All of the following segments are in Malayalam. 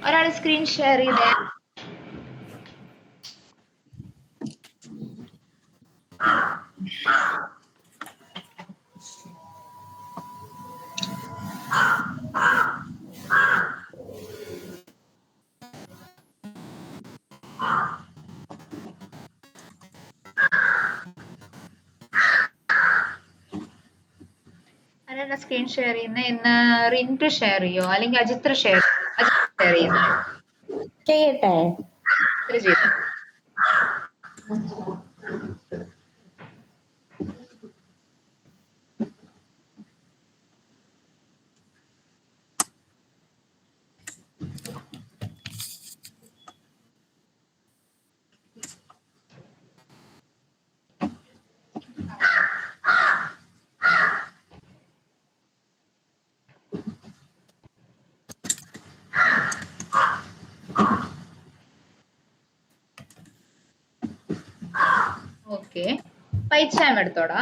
ഒരാൾ സ്ക്രീൻ ഷെയർ ചെയ്തേ. ആരാണ് സ്ക്രീൻ ഷെയർ ചെയ്യുന്നത്? ഇന്ന് റിൻറ്റു ഷെയർ ചെയ്യോ അല്ലെങ്കിൽ അജിത്ര ഷെയർ ചെയ്യുന്നു? ചെയ്യട്ടെ. ചെയ്തു. ഓക്കെ, പൈച്ചാം എടുത്തോടാ.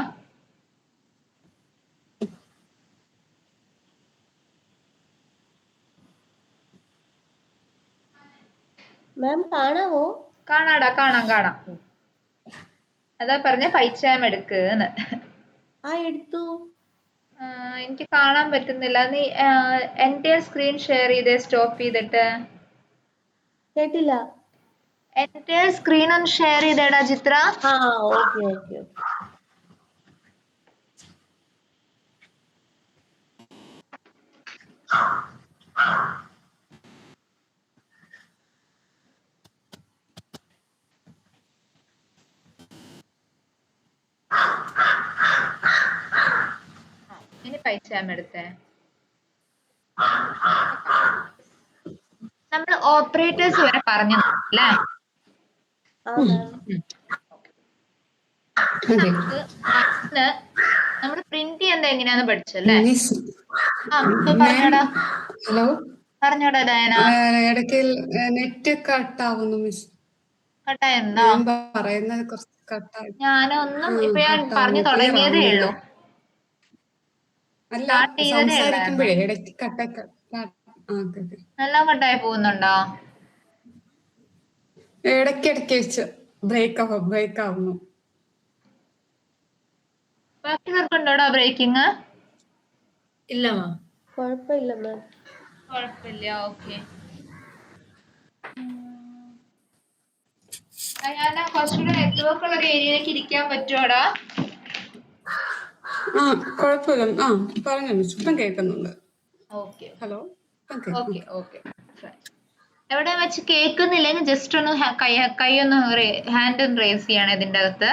മാം കാണാവോ? കാണാടാ, കാണാം. അതാ പറഞ്ഞ പൈച്ചാം എടുക്കുന്ന്. എടുത്തു. എനിക്ക് കാണാൻ പറ്റുന്നില്ല. നീ എന്റെ സ്ക്രീൻ ഷെയർ ചെയ്തേ, സ്റ്റോപ്പ് ചെയ്തിട്ട്. കേട്ടില്ല. എന്റെ സ്ക്രീൻ ഒന്ന് ഷെയർ ചെയ്തേടാ ചിത്ര. ഓക്കെ. ഇനി പൈച്ചാം എടുത്തേ. നമ്മൾ ഓപ്പറേറ്റേഴ്സ് വരെ പറഞ്ഞു അല്ലേ? നമ്മൾ പ്രിന്റ് ചെയ്യുന്നത് എങ്ങനെയാന്ന് പഠിച്ചല്ലേ? പറഞ്ഞോടാ. ഹലോ, പറഞ്ഞോടാ ഡയന. ഇടയ്ക്ക് നെറ്റ് കട്ടാവുന്നു മിസ്. കട്ടായിരുന്നോ? ഞാൻ പറയുന്നത് കുറച്ച് കട്ടായി. ഞാനൊന്നും ഇപ്പൊ ഞാൻ പറഞ്ഞു തുടങ്ങിയതേ ഉള്ളൂ. അല്ല, സംസാരിക്കുമ്പോഴേ ഇടയ്ക്ക് കട്ടായി. എല്ലാം കട്ടായി പോകുന്നുണ്ടോ? ഇടയ്ക്കിടയ്ക്ക് വെച്ച് ബ്രേക്ക് ആവുന്നു. ബാക്കിയുള്ളവർക്കുണ്ടോടാ ബ്രേക്കിങ്? ഇല്ല മാം, കുഴപ്പമില്ല മാം. കുഴപ്പമില്ല. ഓക്കെ, ഞാൻ കുറച്ചുകൂടെ നെറ്റ്വർക്ക് ഉള്ള ഒരു ഏരിയയിലേക്ക് ഇരിക്കാൻ പറ്റുമോടാ? കുഴപ്പമില്ല. പറഞ്ഞു മിസ്, ഇപ്പം കേൾക്കുന്നുണ്ട്. ഓക്കെ. Hello, okay. എവിടെ വെച്ച് കേൾക്കുന്നില്ലെങ്കിൽ ജസ്റ്റ് ഒന്ന് കൈ ഒന്ന് ഹാൻഡ് ഒന്ന് റേസ് ചെയ്യണം ഇതിന്റെ അകത്ത്.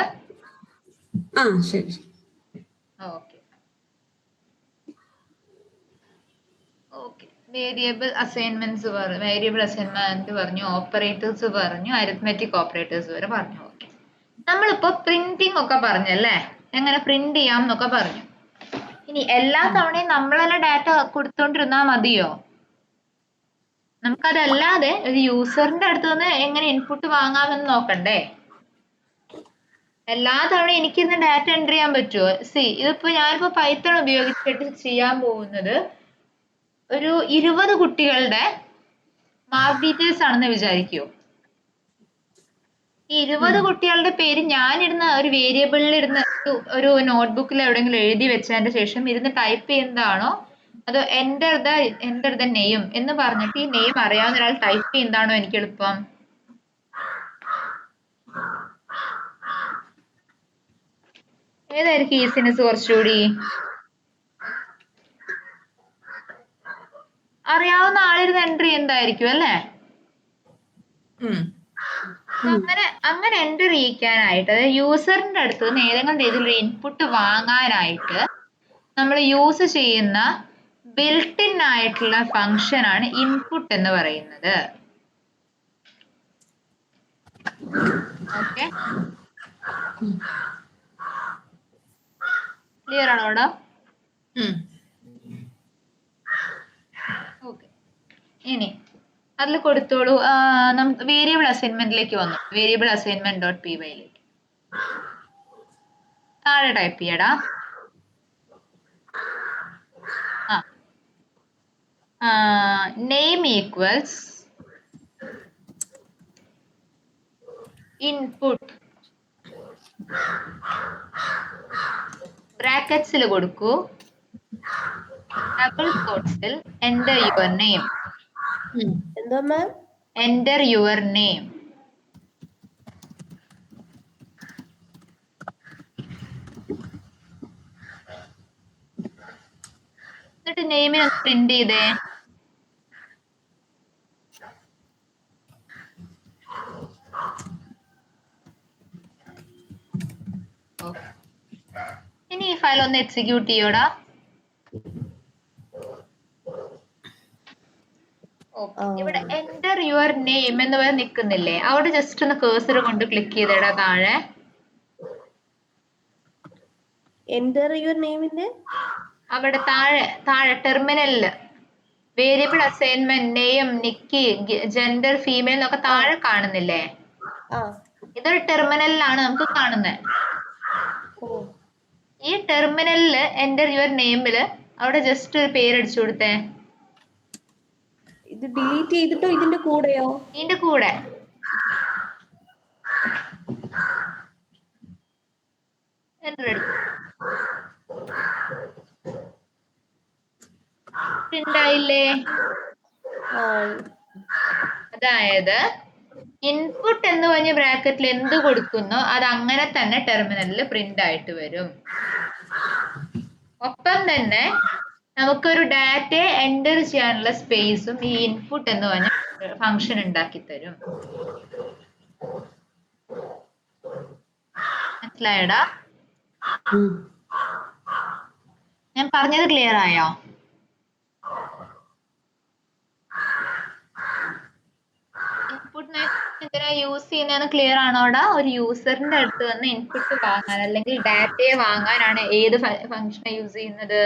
ശരി. ഓക്കെ. വേരിയബിൾ അസൈൻമെന്റ് പറഞ്ഞു, ഓപ്പറേറ്റേഴ്സ് പറഞ്ഞു, അരിത്മെറ്റിക് ഓപ്പറേറ്റേഴ്സ് വരെ പറഞ്ഞു. ഓക്കെ, നമ്മളിപ്പോ പ്രിന്റിംഗ് ഒക്കെ പറഞ്ഞല്ലേ, എങ്ങനെ പ്രിന്റ് ചെയ്യാം എന്നൊക്കെ പറഞ്ഞു. ഇനി എല്ലാ തവണയും നമ്മൾ തന്നെ ഡാറ്റ കൊടുത്തോണ്ടിരുന്നാ മതിയോ? നമുക്കതല്ലാതെ ഒരു യൂസറിന്റെ അടുത്ത് നിന്ന് എങ്ങനെ ഇൻപുട്ട് വാങ്ങാമെന്ന് നോക്കണ്ടേ? എല്ലാ തവണയും എനിക്കിന്ന് ഡാറ്റ എൻട്രി ചെയ്യാൻ പറ്റുമോ? ഇതിപ്പോ ഞാനിപ്പോ പൈത്തൺ ഉപയോഗിച്ചിട്ട് ചെയ്യാൻ പോകുന്നത് ഒരു 20 കുട്ടികളുടെ മാർക്ക് ഡീറ്റെയിൽസ് ആണെന്ന് വിചാരിക്കുമോ? ഈ 20 കുട്ടികളുടെ പേര് ഞാനിടുന്ന ഒരു വേരിയബിളിൽ ഇരുന്ന് ഒരു നോട്ട്ബുക്കിൽ എവിടെയെങ്കിലും എഴുതി വെച്ചതിന്റെ ശേഷം ഇരുന്ന് ടൈപ്പ് ചെയ്യുന്നതാണോ, അതോ എൻ്റർ ദ നെയിം എന്ന് പറഞ്ഞിട്ട് ഈ നെയിം അറിയാവുന്ന ഒരാൾ ടൈപ്പ് ചെയ്യുന്നതാണോ എനിക്ക് എളുപ്പം? ഏതായിരിക്കും ഈസിനെസ് കുറച്ചുകൂടി? അറിയാവുന്ന ആളിരുന്ന് എൻട്രി എന്തായിരിക്കും അല്ലേ? അങ്ങനെ എൻറ്റർ ചെയ്യിക്കാനായിട്ട്, അതായത് യൂസറിന്റെ അടുത്ത് നിന്ന് ഏതെങ്കിലും രീതിയിലൊരു ഇൻപുട്ട് വാങ്ങാനായിട്ട് നമ്മൾ യൂസ് ചെയ്യുന്ന ബിൽട്ട് ഇൻ ആയിട്ടുള്ള ഫംഗ്ഷൻ ആണ് ഇൻപുട്ട് എന്ന് പറയുന്നത്. Okay, clear ആണോടാ? ഓക്കെ, ഇനി അതിൽ കൊടുത്തോളൂ. നമുക്ക് വേരിയബിൾ അസൈൻമെന്റിലേക്ക് വന്നു. വേരിയബിൾ അസൈൻമെന്റ് ഡോട്ട് പി വൈയിലേക്ക് താഴെ ടൈപ്പ് ചെയ്യടാ. name equals input ബ്രാക്കറ്റ്സിൽ കൊടുക്കൂ ഡബിൾ കോട്ട്സിൽ enter your name. എന്താ മാം? Enter your name. എന്നിട്ട് നെയിമിനെ പ്രിന്റ് ചെയ്തേ. ഇനി ഈ ഫയൽ ഒന്ന് എക്സിക്യൂട്ട് ചെയ്യോടാ. ഇവിടെ എൻ്റർ യുവർ നെയിം എന്ന് പറഞ്ഞ് നിൽക്കുന്നില്ലേ, അവിടെ ജസ്റ്റ് ഒന്ന് കേഴ്സർ കൊണ്ട് ക്ലിക്ക് ചെയ്തേടാ താഴെ. എൻ്റർ യുവർ നെയിമിന്റെ അവിടെ താഴെ ടെർമിനലില് variable assignment name Nikki gender female എന്നൊക്കെ താഴെ കാണുന്നില്ലേ? ഇതൊരു ടെർമിനലിലാണ് നമുക്ക് കാണുന്നത്. ഈ ടെർമിനലില് എൻ്റർ യുവർ നെയിമില് അവിടെ ജസ്റ്റ് ഒരു പേരടിച്ചു കൊടുത്തേ. ഇത് ഡിലീറ്റ് ചെയ്തിട്ടോ ഇതിന്റെ കൂടെയോ? ഇതിന്റെ കൂടെ. പ്രിന്റ് ആയില്ലേ? അതായത് ഇൻപുട്ട് എന്ന് പറഞ്ഞ ബ്രാക്കറ്റിൽ എന്ത് കൊടുക്കുന്നോ അത് അങ്ങനെ തന്നെ ടെർമിനലിൽ പ്രിന്റ് ആയിട്ട് വരും. ഒപ്പം തന്നെ നമുക്കൊരു ഡാറ്റയെ എൻ്റർ ചെയ്യാനുള്ള സ്പേസും ഈ ഇൻപുട്ട് എന്ന് പറഞ്ഞ ഫംഗ്ഷൻ ഉണ്ടാക്കി തരും. മനസ്സിലായടാ? ഞാൻ പറഞ്ഞത് ക്ലിയർ ആയോ? ഇൻപുട്ടിനെ എന്തിനാ യൂസ് ചെയ്യുന്നതെന്ന് ക്ലിയർ ആണോടാ? ഒരു യൂസറിന്റെ അടുത്ത് നിന്ന് ഇൻപുട്ട് വാങ്ങാൻ അല്ലെങ്കിൽ ഡാറ്റയെ വാങ്ങാനാണ് ഏത് ഫംഗ്ഷനെ യൂസ് ചെയ്യുന്നത്?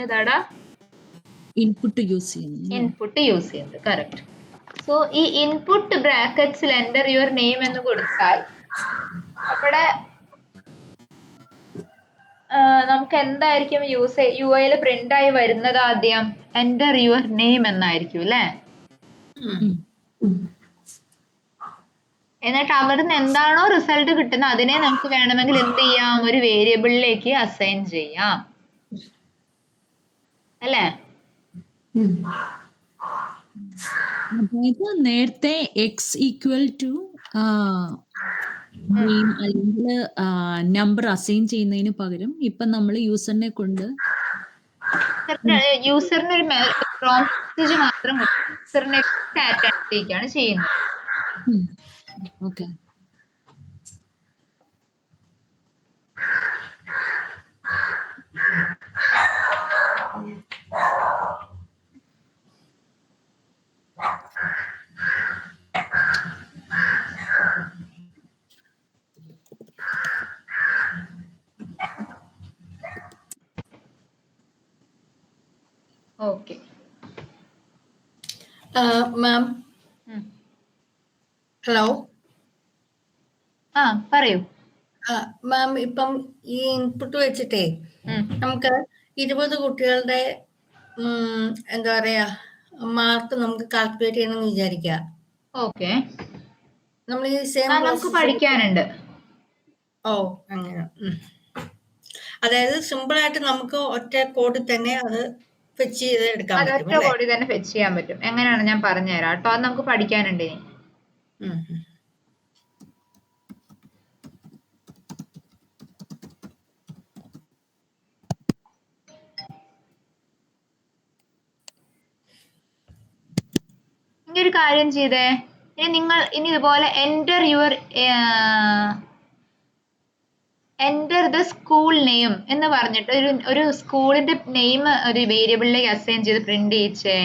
ഏതാടാ? ഇൻപുട്ട് യൂസ് ചെയ്യുന്നത്. കറക്റ്റ്. സോ ഈ ഇൻപുട്ട് ബ്രാക്കറ്റ്സിൽ എൻ്റർ യുവർ നെയിം എന്ന് കൊടുത്താൽ അവിടെ നമുക്ക് എന്തായിരിക്കും യു ഐയിൽ പ്രിന്റ് ആയി വരുന്നത്? ആദ്യം എൻ്റർ യുവർ നെയിം എന്നായിരിക്കും അല്ലേ? എന്നിട്ട് അവിടുന്ന് എന്താണോ റിസൾട്ട് കിട്ടുന്നത് അതിനെ നമുക്ക് വേണമെങ്കിൽ എന്ത് ചെയ്യാം? ഒരു വേരിയബിളിലേക്ക് അസൈൻ ചെയ്യാം അല്ലേ? അതായത് നേരത്തെ എക്സ് ഈക്വൽ ടു നെയിം അല്ലെങ്കിൽ നമ്പർ അസൈൻ ചെയ്യുന്നതിന് പകരം ഇപ്പൊ നമ്മൾ യൂസറിനെ കൊണ്ട് യൂസറിന് ഒരു പ്രോംപ്റ്റ് മെസ്സേജ് മാത്രം യൂസറിനെ ഡാറ്റയാണ് ചെയ്യുന്നത്. ഓക്കെ. Okay ma'am. ഹലോ. പറയൂ മാം. ഇപ്പം ഈ ഇൻപുട്ട് വെച്ചിട്ടേ നമുക്ക് 20 കുട്ടികളുടെ എന്താ പറയാ മാർക്ക് നമുക്ക് കാൽക്കുലേറ്റ് ചെയ്യണമെന്ന് വിചാരിക്കാം. ഓക്കെ. നമ്മൾ ഈ സെയിം നമുക്ക് പഠിക്കാനുണ്ട്. ഓ അങ്ങനെ. അതായത് സിമ്പിൾ ആയിട്ട് നമുക്ക് ഒറ്റ കോഡിൽ തന്നെ അത് ഫെച്ച് ചെയ്ത് എടുക്കാൻ പറ്റും. ഒറ്റ കോഡിൽ തന്നെ ഫെച്ച് ചെയ്യാൻ പറ്റും. എങ്ങനെയാണ് ഞാൻ പറഞ്ഞുതരാം കേട്ടോ. അത് നമുക്ക് പഠിക്കാനുണ്ട് ഇനി. ഇനി ഒരു കാര്യം ചെയ്തേ. നിങ്ങൾ ഇതുപോലെ എൻ്റർ ദ സ്കൂൾ നെയിം എന്ന് പറഞ്ഞിട്ട് ഒരു സ്കൂളിന്റെ നെയിം ഒരു വേരിയബിളിലേക്ക് അസൈൻ ചെയ്ത് പ്രിന്റ് ചെയ്യിച്ചേ.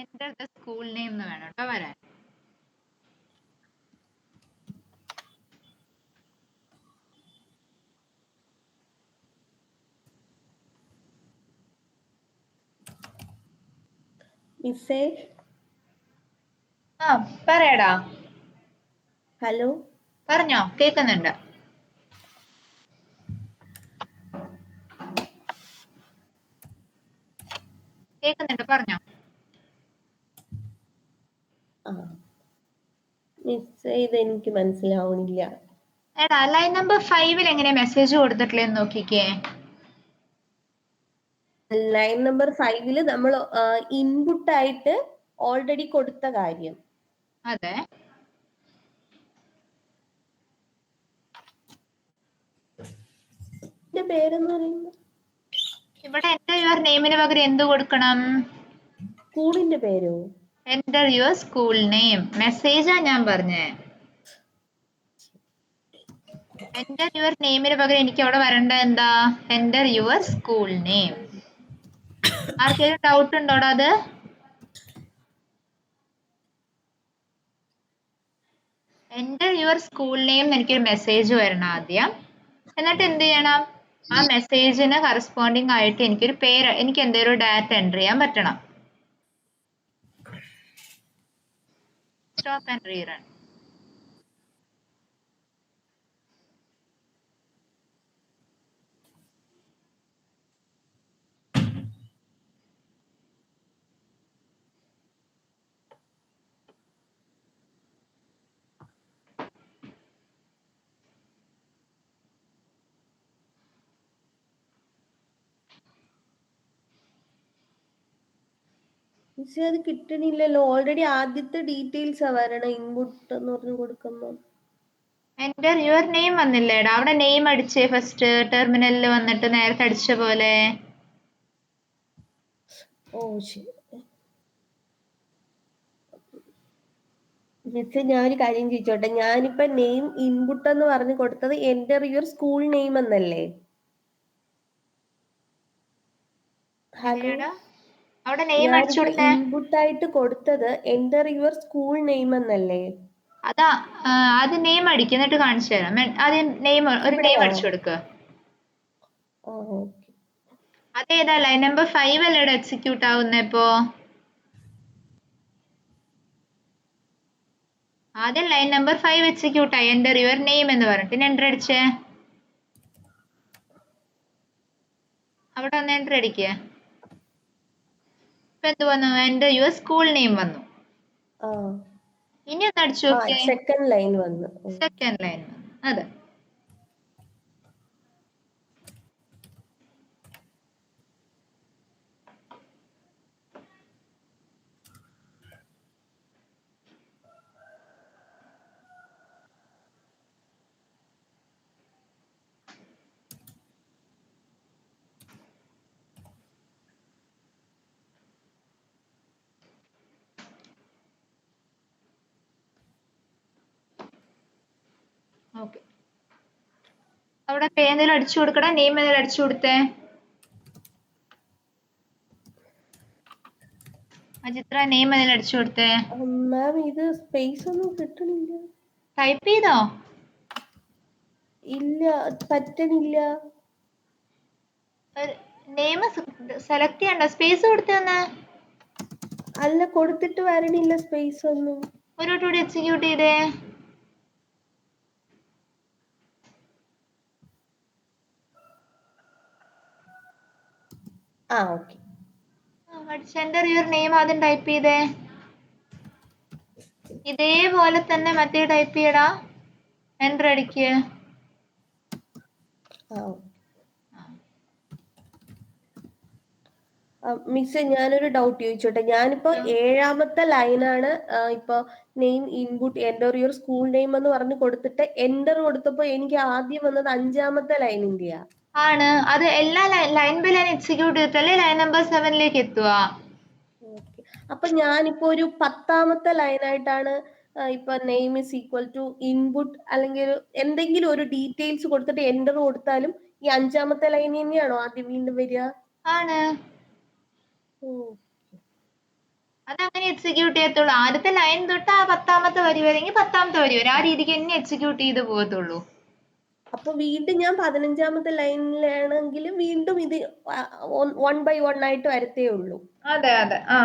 എൻ്റർ ദ സ്കൂൾ നെയിം എന്ന് വേണം കേട്ടോ വരാൻ. മിസ്സേ ആ പറയടാ, ഹലോ പറഞ്ഞോ, കേക്കുന്നുണ്ട്. കേക്കുന്നുണ്ട്, പറഞ്ഞോ. ആ മിസ്സേ ഇതെനിക്ക് മനസ്സിലാവണില്ല. എടാ ലൈൻ നമ്പർ 5 എങ്ങനെയാ മെസ്സേജ് കൊടുത്തിട്ടില്ലെന്ന് നോക്കിക്കേ. ലൈൻ നമ്പർ 5 നമ്മൾ ഇൻപുട്ട് ആയിട്ട് ഓൾറെഡി കൊടുത്ത കാര്യം. അതെ, എന്റെ പേരെന്ന് പറയുന്നത് ഇവിടെ എൻ്റർ യുവർ നെയിമിന് പകരം എന്ത് കൊടുക്കണം? സ്കൂളിന്റെ പേരോ? Enter your school name. മെസ്സേജാ ഞാൻ പറഞ്ഞേ. എൻ്റർ യുവർ നെയിമിന് പകരം എനിക്ക് അവിടെ വരേണ്ട എന്താ? Enter your school name. ആർക്കെങ്കിലും ഡൗട്ട് ഉണ്ടോടാ അത്? എൻ്റർ യുവർ സ്കൂൾ നെയിം എനിക്കൊരു മെസ്സേജ് വരണം ആദ്യം. എന്നിട്ട് എന്ത് ചെയ്യണം? ആ മെസ്സേജിന് കറസ്പോണ്ടിങ് ആയിട്ട് എനിക്കൊരു പേര്, എനിക്ക് എന്തെങ്കിലും ഒരു ഡാറ്റ എൻ്റർ ചെയ്യാൻ പറ്റണം. Stop and rerun. മിസ്സേ അത് കിട്ടണില്ലല്ലോ. ഓൾറെഡി ആദ്യത്തെ ഡീറ്റെയിൽസ് വരണം ഇൻപുട്ട് എന്ന് പറഞ്ഞു കൊടുക്കുമ്പോ. എൻ്റർ യുവർ നെയിം വന്നില്ലേടാ? അവിടെ നെയിം അടിച്ചേ ഫസ്റ്റ്, ടെർമിനലിൽ വന്നിട്ട് നേരത്തെ അടിച്ച പോലെ. ഓ ശരി മിസ്സേ, ഞാനൊരു കാര്യം ചോദിച്ചോട്ടെ. ഞാനിപ്പോ നെയിം ഇൻപുട്ട് എന്ന് പറഞ്ഞു കൊടുത്തത് എൻ്റർ യുവർ സ്കൂൾ നെയിം എന്നല്ലേ? ഹലോ, എങ്ങനെയാടാ അവിടെ നെയിം അടിച്ചു ഞാനിപ്പോ കൊടുത്തേ? ഇൻപുട്ട് ആയിട്ട് കൊടുത്തത് എൻ്റർ യുവർ സ്കൂൾ നെയിം എന്നല്ലേ? അതാ, അത് നെയിം അടിക്കുക എന്നിട്ട് കാണിച്ചു തരാം. ആദ്യം നെയിം, ഒരു നെയിം ഇവിടെയോ? അടിച്ചു കൊടുക്കുക. ആ ഓക്കെ. അതേതാ? ലൈൻ നമ്പർ 5 അല്ലേടാ എക്സിക്യൂട്ട് ആവുന്നേ ഇപ്പോ? ആദ്യം ലൈൻ നമ്പർ 5 എക്സിക്യൂട്ട് ആയി, എൻ്റർ യുവർ നെയിം എന്ന് പറഞ്ഞു. പിന്നെ എൻ്റർ അടിച്ചേ. അവിടെ ഒന്ന് എൻ്റർ അടിക്കുക. ഇപ്പൊ എന്ത് വന്നു? എൻ്റർ യുവർ സ്കൂൾ നെയിം വന്നു. ആ ഇനി ഒന്ന് അടിച്ചു ആ നോക്കേ. സെക്കൻഡ് ലൈൻ വന്നു. സെക്കൻഡ് ലൈൻ വന്നു. അതെ, ഓക്കെ. അവിടെ ഏതെങ്കിലും അടിച്ചു കൊടുക്കടാ, നെയിം ഏതെങ്കിലും അടിച്ചു കൊടുത്തേ. അജിത്ര, നെയിം ഏതെങ്കിലും അടിച്ചു കൊടുത്തേ. മാം ഇത് സ്പേസ് ഒന്നും കിട്ടണില്ല. ടൈപ്പ് ചെയ്തോ? ഇല്ല, പറ്റണില്ല. നെയിം സെലക്ട് ചെയ്യണ്ട, സ്പേസ് കൊടുത്തേ. അല്ല, കൊടുത്തിട്ട് വരണില്ല സ്പേസ് ഒന്നും. ഒരു വട്ടം കൂടി എക്സിക്യൂട്ട് ചെയ്തേ. ആ ഓക്കെ. എൻ്റർ യുവർ നെയിം ആദ്യം ടൈപ്പ് ചെയ്തേ. ഇതേപോലെ തന്നെ മറ്റേ ടൈപ്പ് ചെയ്യടാ. എൻ്റർ അടിക്കുക. മിസ്, ഞാനൊരു ഡൗട്ട് ചോദിച്ചോട്ടെ. ഞാനിപ്പോ 7ാമത്തെ ലൈനാണ് ഇപ്പൊ name input enter your school name എന്ന് പറഞ്ഞു കൊടുത്തിട്ട് എൻ്റർ കൊടുത്തപ്പോ എനിക്ക് ആദ്യം വന്നത് 5ാമത്തെ ലൈനിന്റെയാ. ആണ്, അത് എല്ലാ ലൈൻ ബൈ ലൈൻ എക്സിക്യൂട്ട് ചെയ്തിട്ടല്ലേ ലൈൻ നമ്പർ 7ലേക്ക് എത്തുക. അപ്പൊ ഞാനിപ്പോ ഒരു 10ാമത്തെ ലൈനായിട്ടാണ് ഇപ്പൊ name is equal to input അല്ലെങ്കിൽ എന്തെങ്കിലും ഒരു ഡീറ്റെയിൽസ് കൊടുത്തിട്ട് എൻ്റർ കൊടുത്താലും ഈ 5ാമത്തെ ലൈൻ തന്നെയാണോ ആദ്യം വീണ്ടും വരിക? ആണ്, അതങ്ങനെ എക്സിക്യൂട്ട് ചെയ്യത്തുള്ളൂ. ആദ്യത്തെ ലൈൻ തൊട്ട് ആ 10ാമത്തെ വരി വരെങ്കിൽ 10ാമത്തെ വരി വരെ ആ രീതിക്ക് തന്നെ എക്സിക്യൂട്ട് ചെയ്ത് പോകത്തുള്ളൂ. അപ്പൊ വീണ്ടും ഞാൻ 15ാമത്തെ ലൈനിലാണെങ്കിൽ വീണ്ടും ഇത് 1 by 1 ആയിട്ട് വരത്തേ ഉള്ളൂ. അതെ അതെ, ആ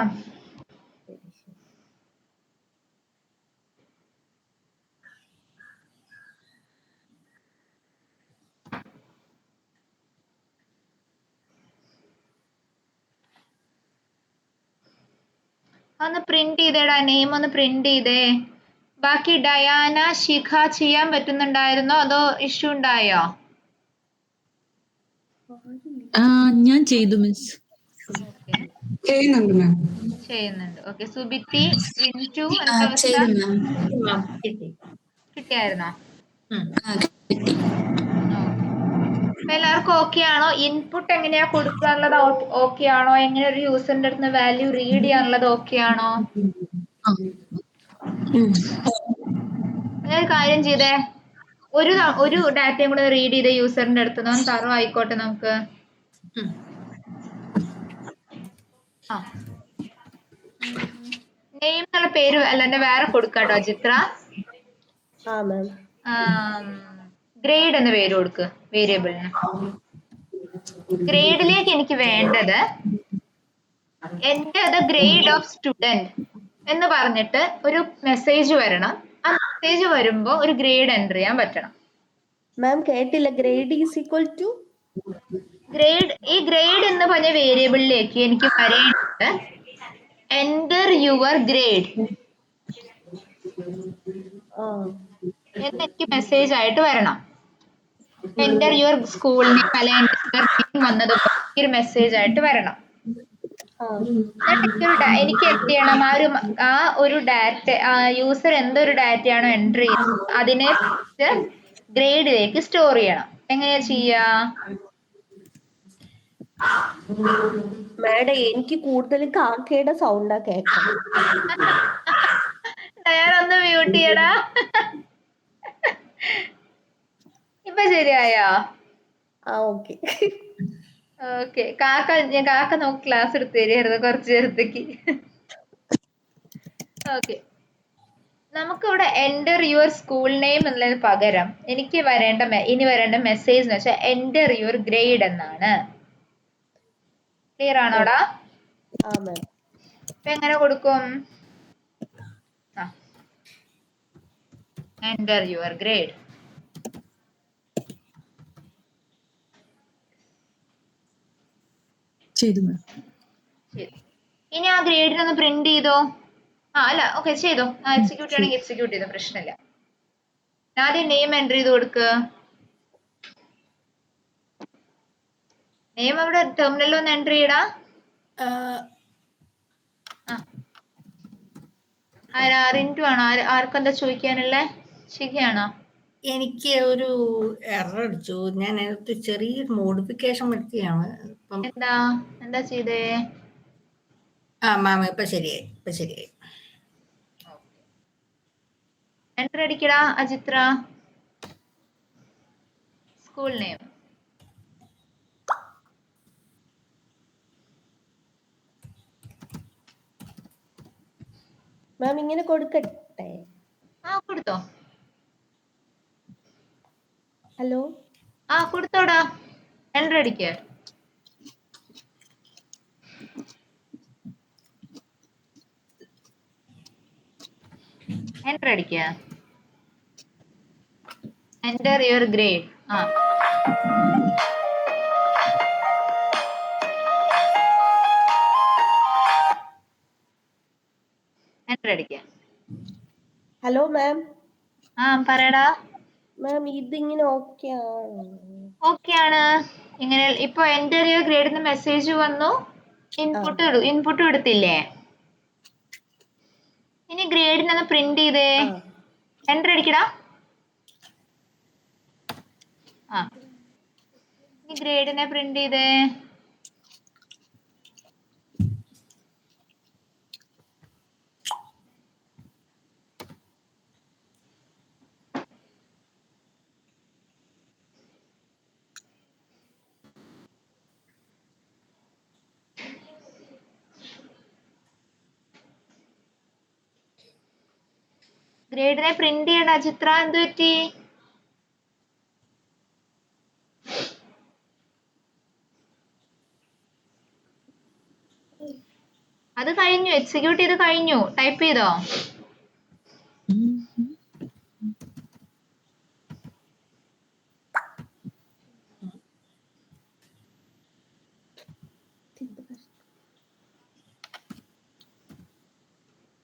ഒന്ന് പ്രിന്റ് ചെയ്തേടാ, നെയിം ഒന്ന് പ്രിന്റ് ചെയ്തേ. ബാക്കി ഡയാന, ശിഖ ചെയ്യാൻ പറ്റുന്നുണ്ടായിരുന്നോ അതോ ഇഷ്യൂ ഉണ്ടായോ? ഞാൻ ചെയ്തു മിസ്. ഓക്കെ, ചെയ്യുന്നുണ്ട് മാം. ചെയ്യുന്നുണ്ട്. ഓക്കെ, സുബിത്തി, റിൻറ്റു, ആ, എന്താ അവസ്ഥ? ചെയ്തു മാം. മാം കിട്ടി. കിട്ടിയായിരുന്നോ? ഉം. ആ, കിട്ടി. ഓക്കെ, അപ്പൊ എല്ലാവർക്കും ഓക്കെ ആണോ? ഇൻപുട്ട് എങ്ങനെയാ കൊടുക്കാനുള്ളത് ഓക്കെ ആണോ? എങ്ങനെ ഒരു യൂസറിന്റെ അടുത്ത് വാല്യൂ റീഡ് ചെയ്യാനുള്ളത് ഓക്കെ ആണോ? ആ. അങ്ങനെ ഒരു കാര്യം ചെയ്തേ, ഒരു ഡാറ്റയും കൂടെ റീഡ് ചെയ്ത യൂസറിന്റെ അടുത്ത് നിന്ന് തറോ ആയിക്കോട്ടെ നമുക്ക്. ഉം. ആ, നെയിം എന്നുള്ള പേര് അല്ലാണ്ട് വേറെ കൊടുക്കാട്ടോ ചിത്ര. ആ മാം. ഗ്രേഡ് എന്ന പേര് കൊടുക്ക് വേരിയബിളിന്. ഗ്രേഡിലേക്ക് എനിക്ക് വേണ്ടത് എന്റെ ഗ്രേഡ് ഓഫ് സ്റ്റുഡന്റ് എന്ന് പറഞ്ഞിട്ട് ഒരു മെസ്സേജ് വരണം. ആ മെസ്സേജ് വരുമ്പോ ഒരു ഗ്രേഡ് എൻ്റർ ചെയ്യാൻ പറ്റണം. മാം കേട്ടില്ല. ഗ്രേഡ് ഈസ് ഈക്വൽ ടു ഈ ഗ്രേഡ് എന്ന് പറഞ്ഞ വേരിയബിളിലേക്ക് എനിക്ക് വരേണ്ടത് എൻ്റർ യുവർ ഗ്രേഡ് എന്ന് എനിക്ക് മെസ്സേജ് ആയിട്ട് വരണം. എൻ്റർ യുവർ സ്കൂൾ നെയിം അല്ലെ എൻ്റർ യുവർ നെയിം വന്നതുപോലെ ഒരു മെസ്സേജ് ആയിട്ട് വരണം. എന്നിട്ട് എനിക്ക് എന്ത് ചെയ്യണം, ആ ഒരു ഡാറ്റ യൂസർ എന്തൊരു ഡാറ്റയാണോ എൻ്റർ ചെയ്യുന്നത് അതിനെ ഗ്രേഡിലേക്ക് സ്റ്റോർ ചെയ്യണം. എങ്ങനെയാ ചെയ്യാ? മാഡം എനിക്ക് കൂടുതൽ കാക്കയുടെ സൗണ്ടാ കേൾക്കാം. ഞാനൊന്ന് മ്യൂട്ട് ചെയ്യടാ. ഇപ്പൊ ശരിയായോ? ആ ഓക്കെ. ഓക്കെ, കാക്ക നമുക്ക് ക്ലാസ് എടുത്ത് തരുമായിരുന്നു കുറച്ചു നേരത്തേക്ക്. ഓക്കെ, നമുക്കിവിടെ എൻ്റർ യുവർ സ്കൂൾ നെയിം എന്നതിന് പകരം എനിക്ക് ഇനി വരേണ്ട മെസ്സേജ് എന്ന് വെച്ചാൽ എൻ്റർ യുവർ ഗ്രേഡ് എന്നാണ്. ക്ലിയർ ആണോടാ? ആ മാം. ഇപ്പൊ എങ്ങനെ കൊടുക്കും? Enter your grade. ചെയ്തു മാം. ഇനി ആ ഗ്രേഡിനൊന്ന് പ്രിന്റ് ചെയ്തോ. അല്ല, ഓക്കെ ചെയ്തോ. എക്സിക്യൂട്ട് ചെയ്യണമെങ്കിൽ എക്സിക്യൂട്ട് ചെയ്തോ, പ്രശ്നമില്ല. ആദ്യം നെയിം എൻ്റർ ചെയ്ത് കൊടുക്ക്. നെയിം അവിടെ ടെർമിനലിൽ ഒന്ന് എൻ്റർ ചെയ്യടാ. റിൻറ്റു ആണോ? ആർക്കെന്താ ചോദിക്കാനുള്ളേ? ശിഖയാണോ? എനിക്ക് ഒരു എറർ അടിച്ചു. ഞാൻ അതിനകത്ത് ചെറിയൊരു മോഡിഫിക്കേഷൻ വരുത്തിയാണ്. ഇപ്പം എന്താ ചെയ്തേ? മാം ഇപ്പൊ ശരിയായി. എൻ്റർ അടിക്കടാ അജിത്ര. School name. മാം ഇങ്ങനെ കൊടുക്കട്ടെ? കൊടുത്തോ. ഹലോ. കൊടുത്തോടാ. എൻ്റർ അടിക്ക. എൻ്റർ അടിക്ക. Enter your grade. എൻ്റർ അടിക്ക. Hello ma'am. പറയടാ. മാം ഇതിങ്ങനെ ഓക്കെ ആണോ? ഓക്കെ ആണ്. ഇങ്ങനെ ഇപ്പൊ എൻ്റർ യുവർ ഗ്രേഡിന് മെസ്സേജ് വന്നു. ഇൻപുട്ട് എടുത്തില്ലേ? ഇനി ഗ്രേഡിനൊന്ന് പ്രിന്റ് ചെയ്തേ. എൻ്റർ അടിക്കടാ. ഇനി ഗ്രേഡിനെ പ്രിന്റ് ചെയ്തേ. ഗ്രേഡിനെ പ്രിന്റ് ചെയ്യണ്ട ചിത്ര. എന്ത് പറ്റി? അത് കഴിഞ്ഞു, എക്സിക്യൂട്ട് ചെയ്ത് കഴിഞ്ഞു. ടൈപ്പ് ചെയ്തോ?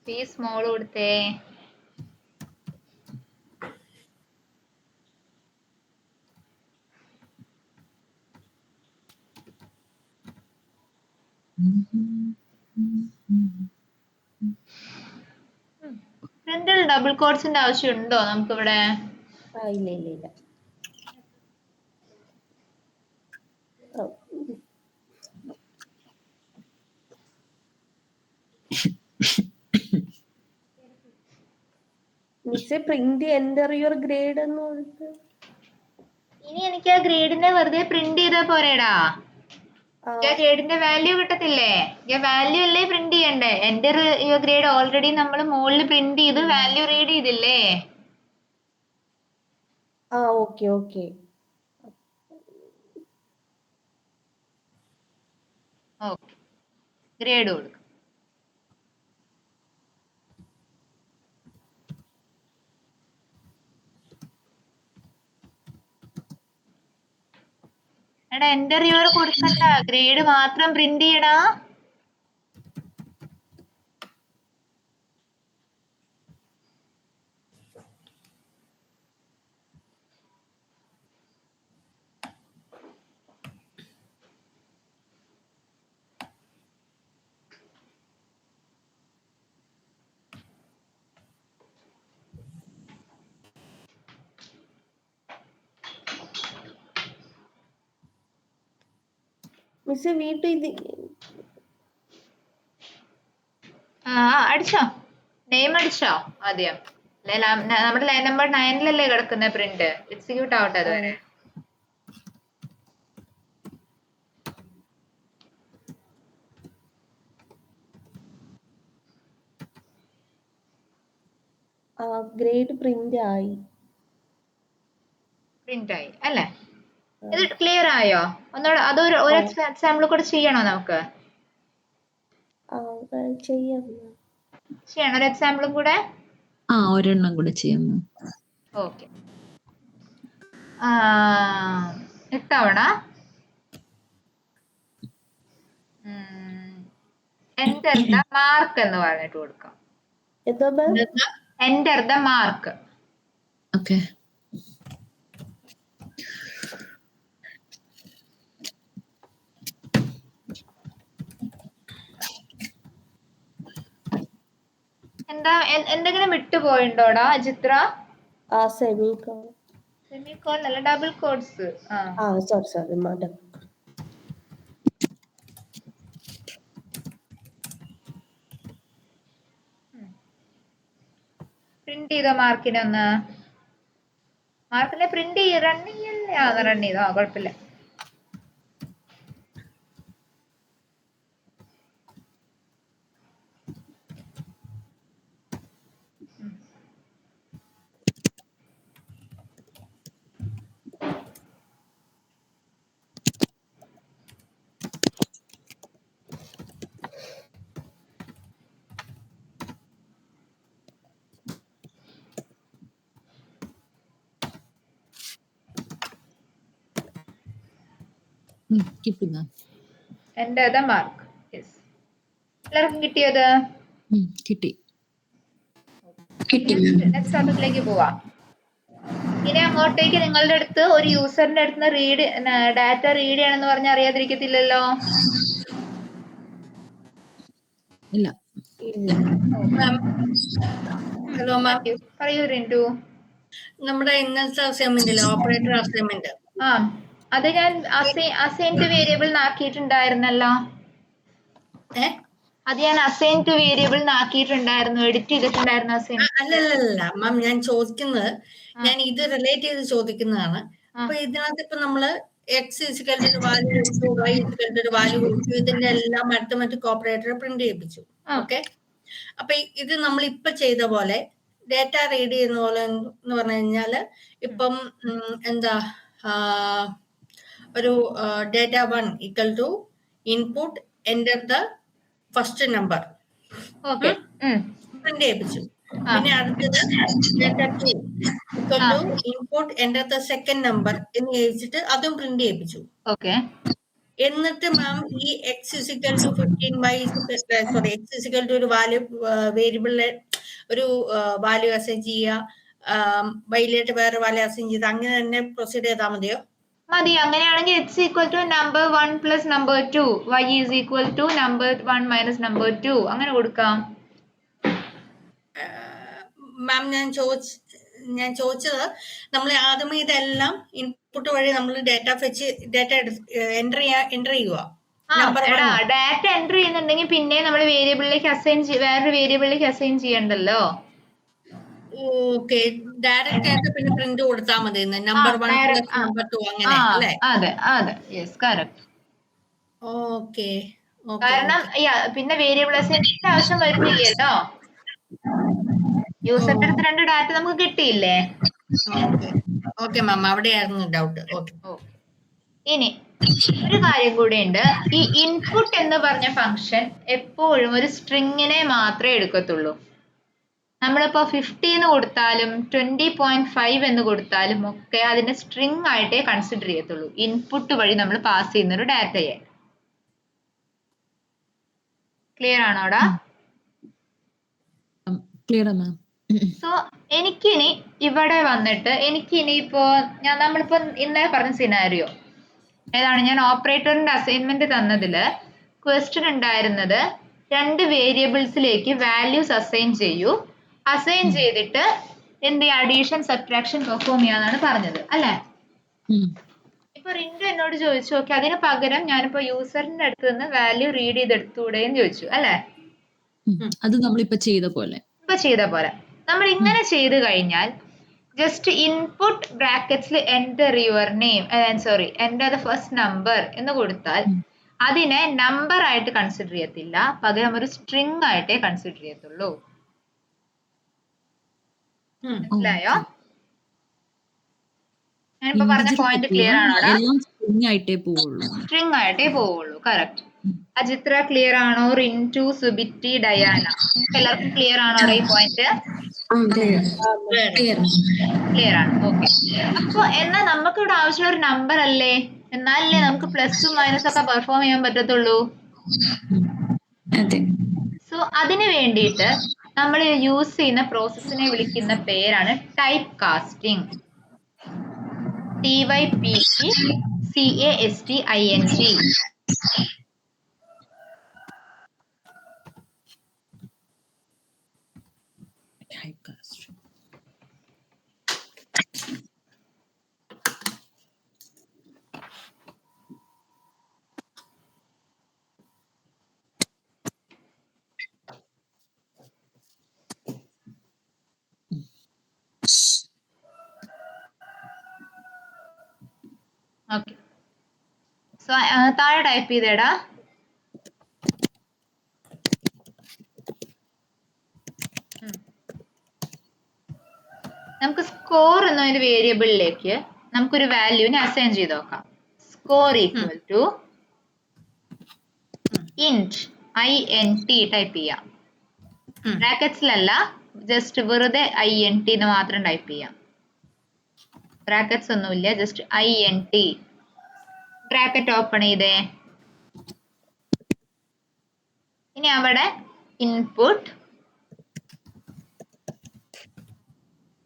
പി സ്മോൾ കൊടുത്തേ. പ്രിന്റിൽ ഡബിൾ കോട്സിന്റെ ആവശ്യമുണ്ടോ നമുക്കിവിടെ? ഇല്ല ഇല്ല ഇല്ല. മിസ്സേ പ്രിന്റ് എന്റർ യുവർ ഗ്രേഡ് എന്ന് കൊടുത്ത്. ഇനി എനിക്ക് ആ ഗ്രേഡിനെ വെറുതെ പ്രിന്റ് ചെയ്താ പോരേടാ. ഗ്രേഡിന്റെ വാല്യൂ കിട്ടത്തില്ലേ? വാല്യൂ അല്ലേ പ്രിന്റ് ചെയ്യണ്ടേ? എന്റർ യുവർ ഗ്രേഡ് ഓൾറെഡി നമ്മൾ മുകളിൽ പ്രിന്റ് ചെയ്ത് വാല്യൂ റീഡ് ചെയ്തില്ലേ? Okay okay. ഓക്കെ, ഗ്രേഡ് കൊടുക്കും. എടാ എന്റർ യുവർ കൊടുക്കണ്ട, ഗ്രേഡ് മാത്രം പ്രിന്റ് ചെയ്യടാ. മിസ്സേ വീട്ടിൽ ഇത് അടിച്ചോ, നെയിം അടിച്ചോ ആദ്യം. നമ്മുടെ ലൈൻ നമ്പർ 9 കിടക്കുന്ന പ്രിന്റ് എക്സിക്യൂട്ട് ആവട്ടെ അതുവരെ. ഗ്രേഡ് പ്രിന്റ് ആയി. പ്രിന്റ് ആയി അല്ലേ? ഇത് ക്ലിയർ ആയോ? ഒന്നുകൂടെ അതൊരു എക്സാമ്പിൾ കൂടെ ചെയ്യണോ നമുക്ക്? ചെയ്യാം. ചെയ്യണം ഒരു എക്സാമ്പിളും കൂടെ. ഒരെണ്ണം കൂടെ ചെയ്യാം. ഓക്കെ, ഇത്തവണ എന്റർ ദ മാർക്ക് എന്ന് പറഞ്ഞിട്ട് കൊടുക്കാം. Enter the mark. ഓക്കെ, എന്താ എന്തെങ്കിലും വിട്ടുപോയിണ്ടോടാ ചിത്ര? സെമിക്കോൺ അല്ല, double quotes. Sorry madam. Print ചെയ്തോ മാർക്കിനെ ഒന്ന്. മാർക്കിനെ പ്രിന്റ് റൺ ചെയ്യല്ലേ? റൺ ചെയ്തോ, കുഴപ്പമില്ല. കിട്ടുന്ന എന്റെ മാർക്ക്. എല്ലാവർക്കും കിട്ടിയത്? കിട്ടി. നെക്സ്റ്റ് ടോപ്പിക്കിലേക്ക് പോവാം. ഇനി അങ്ങോട്ടേക്ക് നിങ്ങളുടെ അടുത്ത് ഒരു യൂസറിന്റെ അടുത്ത് റീഡ് ഡാറ്റ റീഡ് ചെയ്യണമെന്ന് പറഞ്ഞാൽ അറിയാതിരിക്കത്തില്ലല്ലോ. ഇല്ല. ഹലോ മാം, പറയൂ റിന്റു. നമ്മുടെ ഇന്നത്തെ അസൈൻമെന്റ് ഓപ്പറേറ്റർ അസൈൻമെന്റ്, അത് ഞാൻ അസൈൻ ടു വേരിയബിൾ ആക്കിയിട്ടുണ്ടായിരുന്നല്ലോ. അത് ഞാൻ അസൈൻ ടു വേരിയബിൾ ആക്കിയിട്ടുണ്ടായിരുന്നു, എഡിറ്റ് ചെയ്തിട്ടുണ്ടായിരുന്നു അസൈൻ. അല്ലല്ല മാം, ഞാൻ ചോദിക്കുന്നത്, ഞാൻ ഇത് റിലേറ്റ് ചെയ്ത് ചോദിക്കുന്നതാണ്. അപ്പൊ ഇതിനകത്ത് ഇപ്പൊ നമ്മള് എക്സ് ഇസിക്കൽ വാല്യൂ കൊടുത്തു, വൈ ഇസിക്കൽ വാല്യൂ കൊടുത്തു, ഇതിന്റെ എല്ലാം അരിത്തമെറ്റിക് ഓപ്പറേറ്റർ പ്രിന്റ് ചെയ്യിപ്പിച്ചു. ഓക്കെ, അപ്പൊ ഇത് നമ്മൾ ഇപ്പൊ ചെയ്ത പോലെ ഡേറ്റ റീഡ് ചെയ്യുന്ന പോലെ എന്ന് പറഞ്ഞു കഴിഞ്ഞാല് ഇപ്പം എന്താ ഒരു data 1 equal to input enter the first number print ചെയ്യിപ്പിച്ചു. പിന്നെ അടുത്തത് data 2 equal to input enter the second number എന്ന് ചോദിച്ചിട്ട് അതും പ്രിന്റ് ചെയ്യിപ്പിച്ചു. എന്നിട്ട് മാം ഈ x is equal to 15 sorry x is equal to ഒരു വാല്യൂ വേരിയബിളിലെ ഒരു വാല്യൂ അസൈൻ ചെയ്യുക, വൈയിലേക്ക് വേറെ വാല്യൂ അസൈൻ ചെയ്ത് അങ്ങനെ തന്നെ പ്രൊസീഡ് ചെയ്താൽ മതിയോ? മതി. അങ്ങനെയാണെങ്കിൽ x equal to number 1 plus number 2, y is equal to number 1 minus number 2 അങ്ങനെ കൊടുക്കാം. മാം ഞാൻ ചോദിച്ചത് നമ്മൾ ആദ്യമേ ഇതെല്ലാം ഇൻപുട്ട് വഴി നമ്മൾ ഡാറ്റ എൻ്റർ ചെയ്യുക. ഡാറ്റ എൻറ്റർ ചെയ്യുന്നുണ്ടെങ്കിൽ പിന്നെ നമ്മൾ വേരിയബിളിലേക്ക് വേറൊരു വേരിയബിളിലേക്ക് അസൈൻ ചെയ്യണ്ടല്ലോ. ഓക്കെ, ഡയറക്റ്റ് ആയിട്ട് പിന്നെ പ്രിന്റ് കൊടുത്താൽ മതി. നമ്പർ 1 പ്ലസ് നമ്പർ 2 അങ്ങനെ അല്ലേ? അതെ അതെ, യെസ് കറക്റ്റ്. ഓക്കെ, കാരണം പിന്നെ വേരിയബിൾ അസൈൻമെന്റ് ആവശ്യം വരുന്നില്ലല്ലോ. യൂസറിന്റെ അടുത്ത് 2 ഡാറ്റ നമുക്ക് കിട്ടിയില്ലേ? ഓക്കെ മാം, അവിടെയായിരുന്നു ഡൗട്ട്. ഓക്കെ. ഇനി ഒരു കാര്യം കൂടെ ഉണ്ട്. ഈ ഇൻപുട്ട് എന്ന് പറഞ്ഞ ഫംഗ്ഷൻ എപ്പോഴും ഒരു സ്ട്രിങ്ങിനെ മാത്രമേ എടുക്കത്തുള്ളൂ. നമ്മളിപ്പോ 50 എന്ന് കൊടുത്താലും 20.5 എന്ന് കൊടുത്താലും ഒക്കെ അതിന്റെ സ്ട്രിങ് ആയിട്ടേ കൺസിഡർ ചെയ്യത്തുള്ളൂ, ഇൻപുട്ട് വഴി നമ്മൾ പാസ് ചെയ്യുന്ന ഒരു ഡാറ്റയെ. ക്ലിയർ ആണോടാ? ക്ലിയർ മാം. സോ എനിക്കിനി ഇവിടെ വന്നിട്ട് ഇപ്പോ നമ്മളിപ്പോ ഇന്നലെ പറഞ്ഞ സിനാരിയോ ഏതാണ്? ഞാൻ ഓപ്പറേറ്ററിന്റെ അസൈൻമെന്റ് തന്നതില് ക്വസ്റ്റ്യൻ ഉണ്ടായിരുന്നത് 2 വേരിയബിൾസിലേക്ക് വാല്യൂസ് അസൈൻ ചെയ്യൂ, അസൈൻ ചെയ്തിട്ട് എന്ത് അഡീഷൻ സബ്ട്രാക്ഷൻ പെർഫോം ചെയ്യാന്നാണ് പറഞ്ഞത് അല്ലേ? ഇപ്പൊ റിൻഡു എന്നോട് ചോദിച്ചു, ഓക്കെ അതിന് പകരം ഞാനിപ്പോ യൂസറിന്റെ അടുത്ത് നിന്ന് വാല്യൂ റീഡ് ചെയ്തെടുത്തൂടെന്ന് ചോദിച്ചു അല്ലേ? അത് നമ്മളിപ്പോ ചെയ്ത പോലെ നമ്മൾ ഇങ്ങനെ ചെയ്ത് കഴിഞ്ഞാൽ ജസ്റ്റ് ഇൻപുട്ട് ബ്രാക്കറ്റ്സിൽ enter your name enter the first number എന്ന് കൊടുത്താൽ അതിനെ നമ്പർ ആയിട്ട് കൺസിഡർ ചെയ്യത്തില്ല, പകരം ഒരു സ്ട്രിങ് ആയിട്ടേ കൺസിഡർ ചെയ്യത്തുള്ളൂ. മനസ്സിലായോ? ഞാനിപ്പോ പറഞ്ഞ പോയിന്റ് ക്ലിയർ ആണോടാ? സ്ട്രിങ് ആയിട്ടേ പോവുള്ളൂ. കറക്റ്റ്. അജിത്ര ക്ലിയർ ആണോ? റിൻറ്റു, സുബിറ്റി, ഡയാന എല്ലാവർക്കും ക്ലിയർ ആണോടാ ഈ പോയിന്റ്? ക്ലിയർ ആണ്. ഓക്കെ. അപ്പൊ എന്നാ നമുക്ക് ഇവിടെ ആവശ്യമുള്ള ഒരു നമ്പർ അല്ലേ? എന്നാലല്ലേ നമുക്ക് പ്ലസും മൈനസ് ഒക്കെ പെർഫോം ചെയ്യാൻ പറ്റത്തുള്ളൂ. സോ അതിന് വേണ്ടിയിട്ട് നമ്മൾ യൂസ് ചെയ്യുന്ന പ്രോസസ്സിനെ വിളിക്കുന്ന പേരാണ് type casting. TYPECASTING. Okay. So താഴെ ടൈപ്പ് ചെയ്തേടാ. നമുക്ക് സ്കോർ എന്ന ഒരു വേരിയബിളിലേക്ക് നമുക്കൊരു വാല്യൂവിനെ അസൈൻ ചെയ്ത് നോക്കാം. Score equal to int INT type ചെയ്യാം. ബ്രാക്കറ്റ്സിലല്ല, ജസ്റ്റ് വെറുതെ INT എന്ന് മാത്രം ടൈപ്പ് ചെയ്യാം. ബ്രാക്കറ്റ്സ് ഒന്നുമില്ല, ജസ്റ്റ് INT. ബ്രാക്കറ്റ് ഓപ്പൺ ചെയ്തേ. ഇനി അവിടെ ഇൻപുട്ട്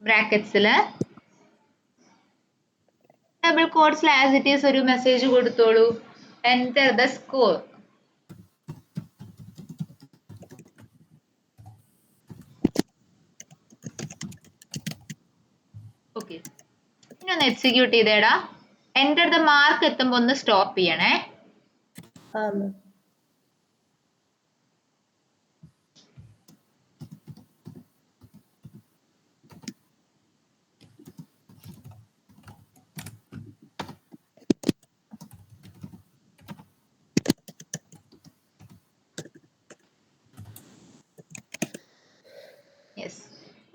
ബ്രാക്കറ്റ്സില് ഡബിൾ കോട്ട്സിൽ ആസ് ഇറ്റ് ഈസ് ഒരു മെസ്സേജ് കൊടുത്തോളൂ, എൻ്റർ ദ സ്കോർ. ഓക്കെ, ഇനി ഒന്ന് എക്സിക്യൂട്ട് ചെയ്തേടാ. എൻ്റർ ദ മാർക്ക് എത്തുമ്പോ ഒന്ന് സ്റ്റോപ്പ് ചെയ്യണേ.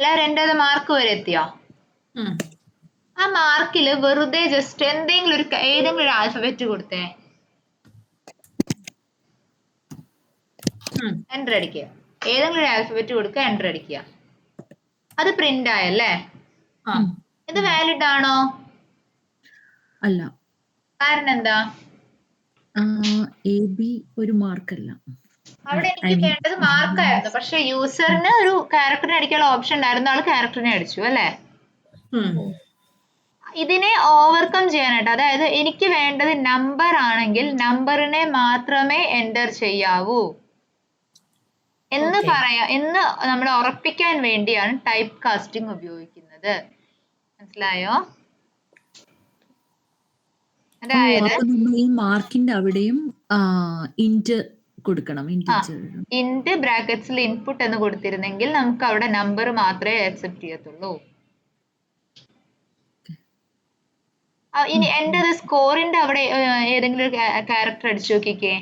എല്ലാവരും എൻ്റെ മാർക്ക് വരെ എത്തിയോ? ആ മാർക്കില് വെറുതെ ജസ്റ്റ് ഏതെങ്കിലും ഒരു ആൽഫബറ്റ് കൊടുത്തേ, എൻ്റർ അടിക്കുക. ഏതെങ്കിലും ഒരു ആൽഫബറ്റ് കൊടുക്കുക, എൻ്റർ അടിക്കുക. അത് പ്രിന്റ് ആയല്ലേ? ഇത് വാലിഡ് ആണോ? അല്ല. കാരണം എന്താ? എ ബി ഒരു മാർക്കല്ല. അവിടെ I എനിക്ക് mean, വേണ്ടത് മാർക്കായിരുന്നു, പക്ഷെ യൂസറിന് ഒരു ക്യാരക്ടറിനെ അടിക്കാനുള്ള ഓപ്ഷൻ ഉണ്ടായിരുന്ന ആള് ക്യാരക്ടറിനെ അടിച്ചു അല്ലേ. ഇതിനെ ഓവർകം ചെയ്യാനായിട്ട്, അതായത് എനിക്ക് വേണ്ടത് നമ്പർ ആണെങ്കിൽ നമ്പറിനെ മാത്രമേ എൻ്റർ ചെയ്യാവൂ എന്ന് എന്ന് നമ്മൾ ഉറപ്പിക്കാൻ വേണ്ടിയാണ് ടൈപ്പ് കാസ്റ്റിംഗ് ഉപയോഗിക്കുന്നത്. മനസ്സിലായോ? അതായത് അപ്പൊ നമ്മൾ ഈ മാർക്കിന്റെ അവിടെയും ഇന്റ് കൊടുക്കണം. ഇന്റ് ബ്രാക്കറ്റ്സിൽ ഇൻപുട്ട് എന്ന് കൊടുത്തിരുന്നെങ്കിൽ നമുക്ക് അവിടെ നമ്പർ മാത്രമേ അക്സെപ്റ്റ് ചെയ്യത്തുള്ളൂ. ഇനി എന്റെ സ്കോറിന്റെ അവിടെ ഏതെങ്കിലും ഒരു ക്യാരക്ടർ അടിച്ചു നോക്കിക്കേ.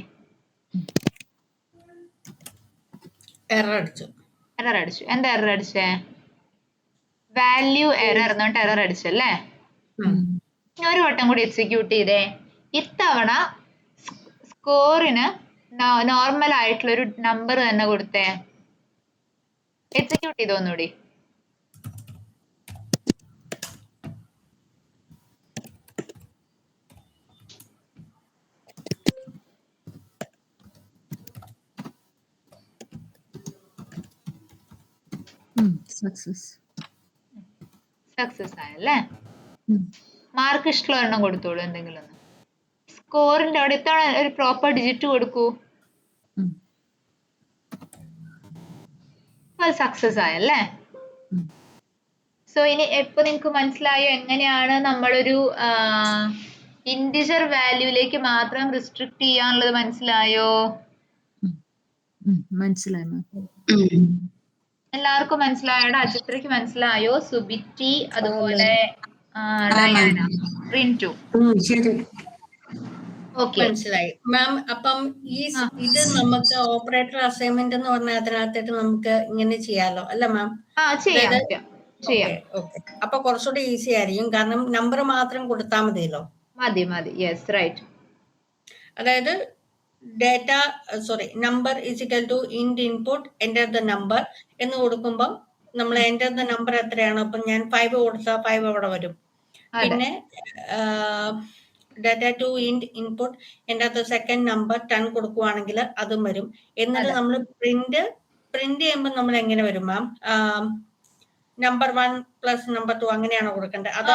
എറർ അടിച്ചു. എന്താ എറർ അടിച്ചേ? വാല്യൂ എറർ എന്നിട്ട് എറർ അടിച്ചല്ലേ. ഒരു വട്ടം കൂടി എക്സിക്യൂട്ട് ചെയ്തേ. ഇത്തവണ സ്കോറിന് നോർമൽ ആയിട്ടുള്ള ഒരു നമ്പർ തന്നെ കൊടുത്തേ. എക്സിക്യൂട്ട് ചെയ്തോന്നൂടി. സക്സസ് ആയല്ലേ. മാർക്ക് ഇഷ്ടമുള്ള എണ്ണം കൊടുത്തോളൂ, എന്തെങ്കിലും ഒന്ന്. സ്കോറിന്റെ അവിടെ ഇത്തവണ ഒരു പ്രോപ്പർ ഡിജിറ്റ് കൊടുക്കൂ. അത് സക്സസ് ആയല്ലേ. സോ ഇനി എപ്പോ നിങ്ങക്ക് മനസ്സിലായോ എങ്ങനെയാണ് നമ്മളൊരു ഇന്റിജർ വാല്യൂലേക്ക് മാത്രം റിസ്ട്രിക്ട് ചെയ്യാനുള്ളത്? മനസ്സിലായോ? മനസ്സിലായോ? എല്ലാവർക്കും മനസ്സിലായോടാ? അജിത്രയ്ക്ക് മനസ്സിലായോ? സുബിറ്റി, അതുപോലെ ഡയാന, റിൻറ്റു. മനസ്സിലായി മാം. അപ്പം ഇത് നമുക്ക് ഓപ്പറേറ്റർ അസൈൻമെന്റ് എന്ന് പറഞ്ഞാൽ അതിനകത്തേക്ക് നമുക്ക് ഇങ്ങനെ ചെയ്യാലോ അല്ല മാം? അപ്പൊ കുറച്ചുകൂടി ഈസി ആയിരിക്കും, കാരണം നമ്പർ മാത്രം കൊടുത്താൽ മതിയല്ലോ. മതി. Yes, right. അതായത് data number is equal to int input enter the number എന്ന് കൊടുക്കുമ്പോൾ നമ്മൾ എന്റർ ദ നമ്പർ എത്രയാണോ, അപ്പൊ ഞാൻ 5 കൊടുത്താൽ 5 അവിടെ വരും. പിന്നെ data to int input enter the second number 10 കൊടുക്കുവാണെങ്കിൽ അതും വരും. എന്നിട്ട് നമ്മൾ പ്രിന്റ് ചെയ്യുമ്പോൾ നമ്മൾ എങ്ങനെ വരും മാം? നമ്പർ 1 പ്ലസ് നമ്പർ 2 അങ്ങനെയാണോ കൊടുക്കേണ്ടത്? അതോ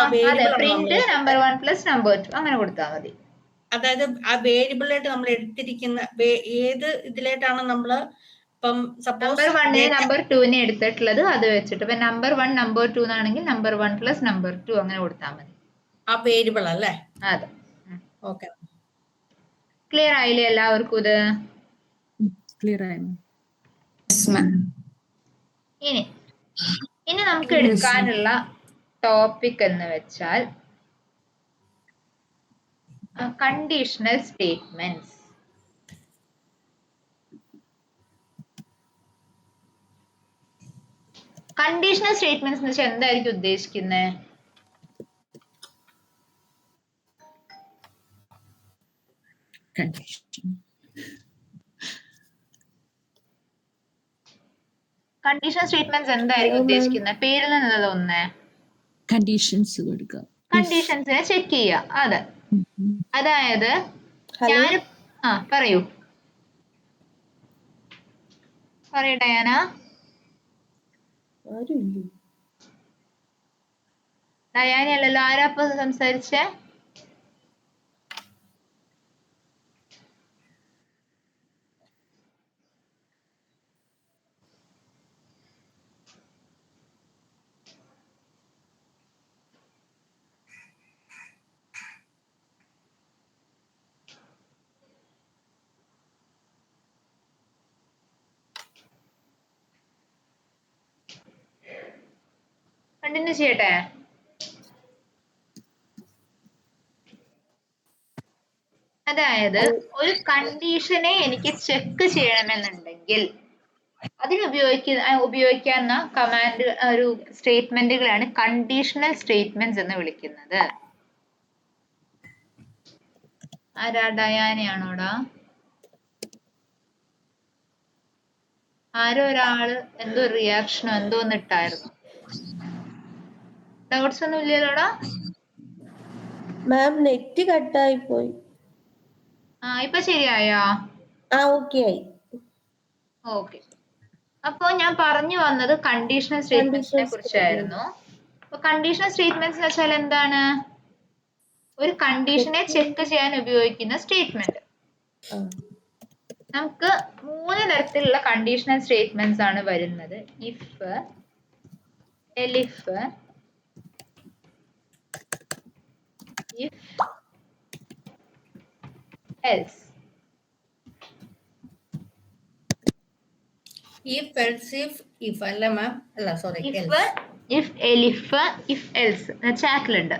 പ്രിന്റ് നമ്പർ 1 പ്ലസ് നമ്പർ 2 അങ്ങനെ കൊടുത്താൽ മതി. അതായത് ആ വേരിയബിളായിട്ട് നമ്മൾ എടുത്തിരിക്കുന്ന ഏത് ഇതിലായിട്ടാണ് നമ്മള് ഇപ്പം സപ്പോസ് നമ്പർ 1 നമ്പർ 2 എടുത്തിട്ടുള്ളത് അത് വെച്ചിട്ട് ഇപ്പൊ നമ്പർ 1 നമ്പർ 2 എന്നാണെങ്കിൽ നമ്പർ 1 പ്ലസ് നമ്പർ 2 അങ്ങനെ കൊടുത്താൽ മതി. ആ വേരിയബിൾ അല്ലേ? അതെ. ഓക്കെ, ക്ലിയർ ആയില്ലേ എല്ലാവർക്കും? ഇത് ക്ലിയർ ആയി. ഇനി നമുക്ക് എടുക്കാനുള്ള ടോപ്പിക് എന്ന് വെച്ചാൽ കണ്ടീഷണൽ സ്റ്റേറ്റ്മെന്റ്സ്. കണ്ടീഷണൽ സ്റ്റേറ്റ്മെന്റ്സ് എന്ന് വെച്ചാൽ എന്തായിരിക്കും ഉദ്ദേശിക്കുന്നത്? കണ്ടീഷണൽ സ്റ്റേറ്റ്മെന്റ്സ് എന്തായിരിക്കും ഉദ്ദേശിക്കുന്നത്? പേരിൽ നിന്നത് ഒന്ന് കണ്ടീഷൻസിനെ ചെക്ക് ചെയ്യുക. അതെ, അതായത് ഞാൻ പറയൂ ഡയാന. ഡയാനയല്ലല്ലോ, ആരാപ്പ സംസാരിച്ചേ? കണ്ടിന്യൂ ചെയ്യട്ടെ? അതായത് ഒരു കണ്ടീഷനെ എനിക്ക് ചെക്ക് ചെയ്യണമെന്നുണ്ടെങ്കിൽ അതിന് ഉപയോഗിക്കുന്ന കമാൻഡ് ഒരു സ്റ്റേറ്റ്മെന്റുകളാണ് കണ്ടീഷണൽ സ്റ്റേറ്റ്മെന്റ്സ് എന്ന് വിളിക്കുന്നത്. ആരാ? ഡയാനയാണോടാ? ആരോ ഒരാള് എന്തോ റിയാക്ഷനോ എന്തോ ഒന്നിട്ടായിരുന്നു. ഡൗട്ട്സ് ഒന്നും ഇല്ലല്ലോടാ? മാം നെറ്റ് കട്ടായി പോയി. ഇപ്പൊ ശരിയായോ? ഓക്കെ ആയി. ഓക്കെ. അപ്പൊ ഞാൻ പറഞ്ഞു വന്നത് കണ്ടീഷണൽ സ്റ്റേറ്റ്മെന്റ്സിനെ കുറിച്ചായിരുന്നു. അപ്പൊ കണ്ടീഷണൽ സ്റ്റേറ്റ്മെന്റ്സ് എന്ന് വെച്ചാൽ എന്താണ്? ഒരു കണ്ടീഷനെ ചെക്ക് ചെയ്യാൻ ഉപയോഗിക്കുന്ന സ്റ്റേറ്റ്മെന്റ്. നമുക്ക് 3 തരത്തിലുള്ള കണ്ടീഷണൽ സ്റ്റേറ്റ്മെന്റ്സ് ആണ് വരുന്നത്. If, elif, if else. If, else, if അല്ല മാം, അല്ല sorry, if, if, elif, if else ചാറ്റിലുണ്ട്.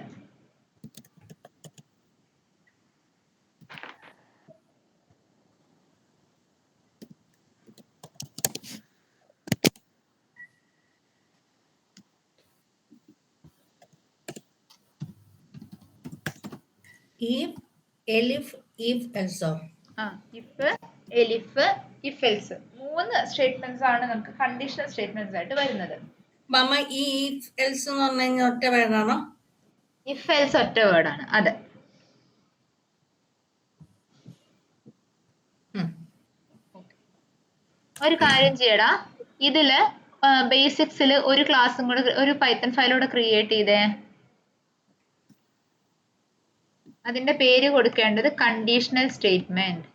if, elif, if, else. If, elif, if else 3 statements ആണ് നമുക്ക് കണ്ടീഷണൽ സ്റ്റേറ്റ്മെന്റ്സ് ആയിട്ട് വരുന്നത്. മാമ ഈ if, else എന്ന് പറഞ്ഞു കഴിഞ്ഞാൽ ഒറ്റ വേർഡാണോ? ഇഫ് എൽസ് ഒറ്റ വേർഡാണ്. അതെ. ഒരു കാര്യം ചെയ്യടാ, ഇതില് ബേസിക്സിൽ ഒരു ക്ലാസ്സും കൂടെ, ഒരു പൈത്തൺ ഫയലൂടെ ക്രിയേറ്റ് ചെയ്തേ. അതിന്റെ പേര് കൊടുക്കേണ്ടത് conditional statement.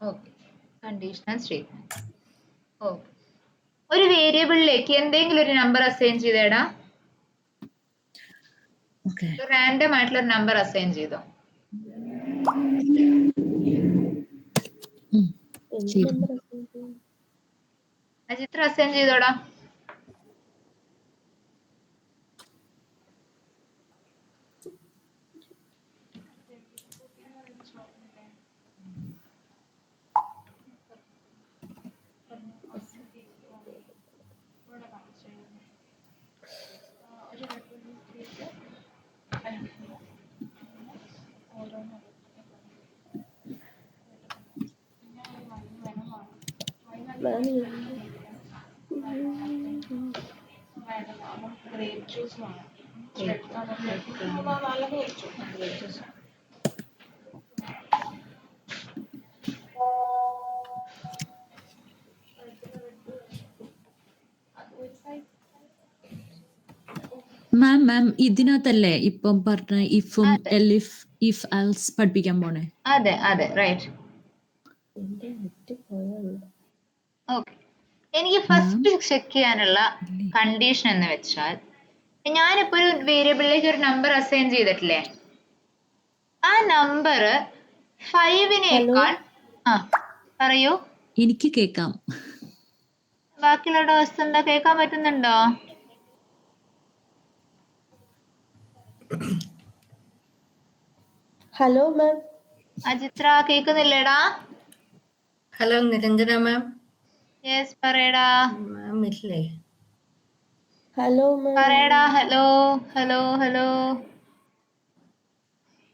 Okay, conditional statement. Okay, ഒരു വേരിയബിളിലേക്ക് എന്തെങ്കിലും ഒരു നമ്പർ അസൈൻ ചെയ്തേടാ. റാൻഡം ആയിട്ടുള്ള ഒരു നമ്പർ അസൈൻ ചെയ്തോ. അജിത്ര അസൈൻ ചെയ്തോടാ. മാം ഇതിനകത്തല്ലേ ഇപ്പം പറഞ്ഞ ഇഫും എലിഫ് ഇഫ് എൽസ് പഠിപ്പിക്കാൻ പോണേ? അതെ അതെ, റൈറ്റ്. ഓക്കെ, എനിക്ക് ഫസ്റ്റ് ചെക്ക് ചെയ്യാനുള്ള കണ്ടീഷൻ എന്ന് വെച്ചാൽ, ഞാനിപ്പോ ഒരു വേരിയബിളിലേക്ക് ഒരു നമ്പർ അസൈൻ ചെയ്തിട്ടില്ലേ, ആ നമ്പർ 5-നേക്കാൾ പറയൂ. എനിക്ക് കേക്കാം. ബാക്കിയുള്ള അവസ്ഥ എന്താ, കേൾക്കാൻ പറ്റുന്നുണ്ടോ? Hello ma'am. അജിത്ര കേക്കുന്നില്ലേടാ? Hello Niranjana ma'am. യെസ്, പറയടാ. മാം ഇല്ലേ? Hello ma'am. പറയടാ. ഹലോ ഹലോ ഹലോ,